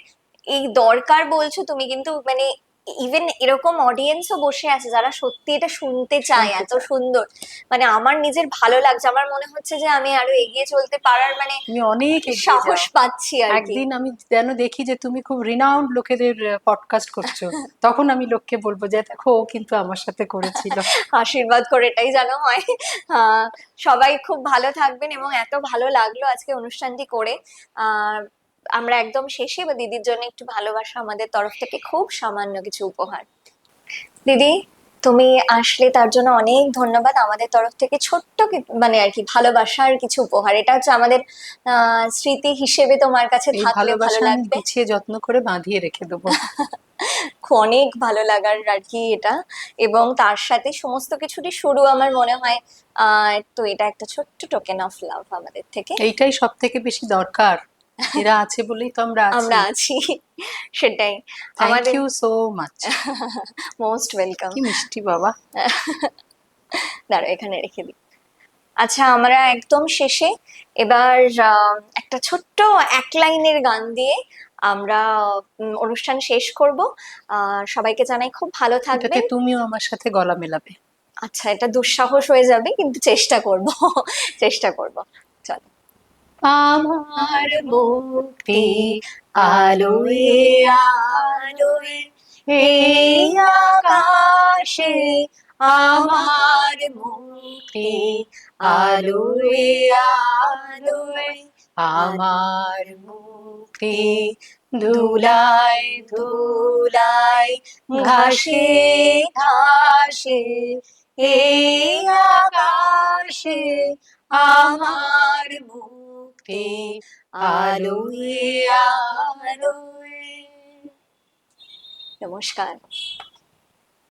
এই দরকার বলছো তুমি, কিন্তু মানে ইভেন এরকম অডিয়েন্সও বসে আছে যারা সত্যি এটা শুনতে চায়, শুনতে এত চায়। সুন্দর। মানে আমার নিজের ভালো লাগছে, আমার মনে হচ্ছে যে আমি আরো এগিয়ে চলতে পারার মানে তুমি অনেক এগিয়ে সাহস যাও। পাচ্ছি আর কি। একদিন আমি যেন দেখি যে তুমি খুব রিনাউন্ড লোকেদের পডকাস্ট করছো, তখন আমি লোককে বলবো যে দেখো ও কিন্তু আমার সাথে করেছিল। আশীর্বাদ করে এটাই যেন হয়। আহ সবাই খুব ভালো থাকবেন, এবং এত ভালো লাগলো আজকে অনুষ্ঠানটি করে। আহ আমরা একদম শেষে বা দিদির জন্য একটু ভালোবাসা আমাদের তরফ থেকে, খুব সামান্য কিছু উপহার। দিদি, তুমি আসলে তার জন্য অনেক ধন্যবাদ। আমাদের তরফ থেকে ছোট্ট মানে আর কি ভালোবাসার কিছু উপহার, এটা হচ্ছে আমাদের স্মৃতি হিসেবে তোমার কাছে এই থাকলে ভালো ভালোবাসা আমি লাগবে। গুছিয়ে যত্ন করে বাঁধিয়ে রেখে দেবো। অনেক ভালো লাগার আর কি এটা। এবং তার সাথে সমস্ত কিছুরই শুরু আমার মনে হয়, তো এটা একটা ছোট্ট টোকেন অফ লাভ আমাদের থেকে। এইটাই সব থেকে বেশি দরকার। এরা আছে বলেই তো আমরা আছি। আমরা আছি, সেটাই থ্যাংক আমাদের। You so much. Most welcome. কি মিষ্টি বাবা। দাঁড়াও এখানে রেখে দিই। আচ্ছা, আমরা একদম শেষে এবার একটা ছোট্ট এক লাইনের গান দিয়ে আমরা অনুষ্ঠান শেষ করব। সবাইকে জানাই খুব ভালো এটাতে থাকবেন। তুমিও আমার সাথে গলা মেলাবে। আচ্ছা, এটা দুঃসাহস হয়ে যাবে কিন্তু চেষ্টা করব। চেষ্টা করব। চলো। আমার মুক্তি আলোয় আলোয় এই আকাশে, আমার মুক্তি আলোয় আলোয়, আমার মুক্তি ধুলায় ধুলায় ঘাসে ঘাসে, এই আকাশে আমার মুক্তি আলোয় আলোয়। নমস্কার।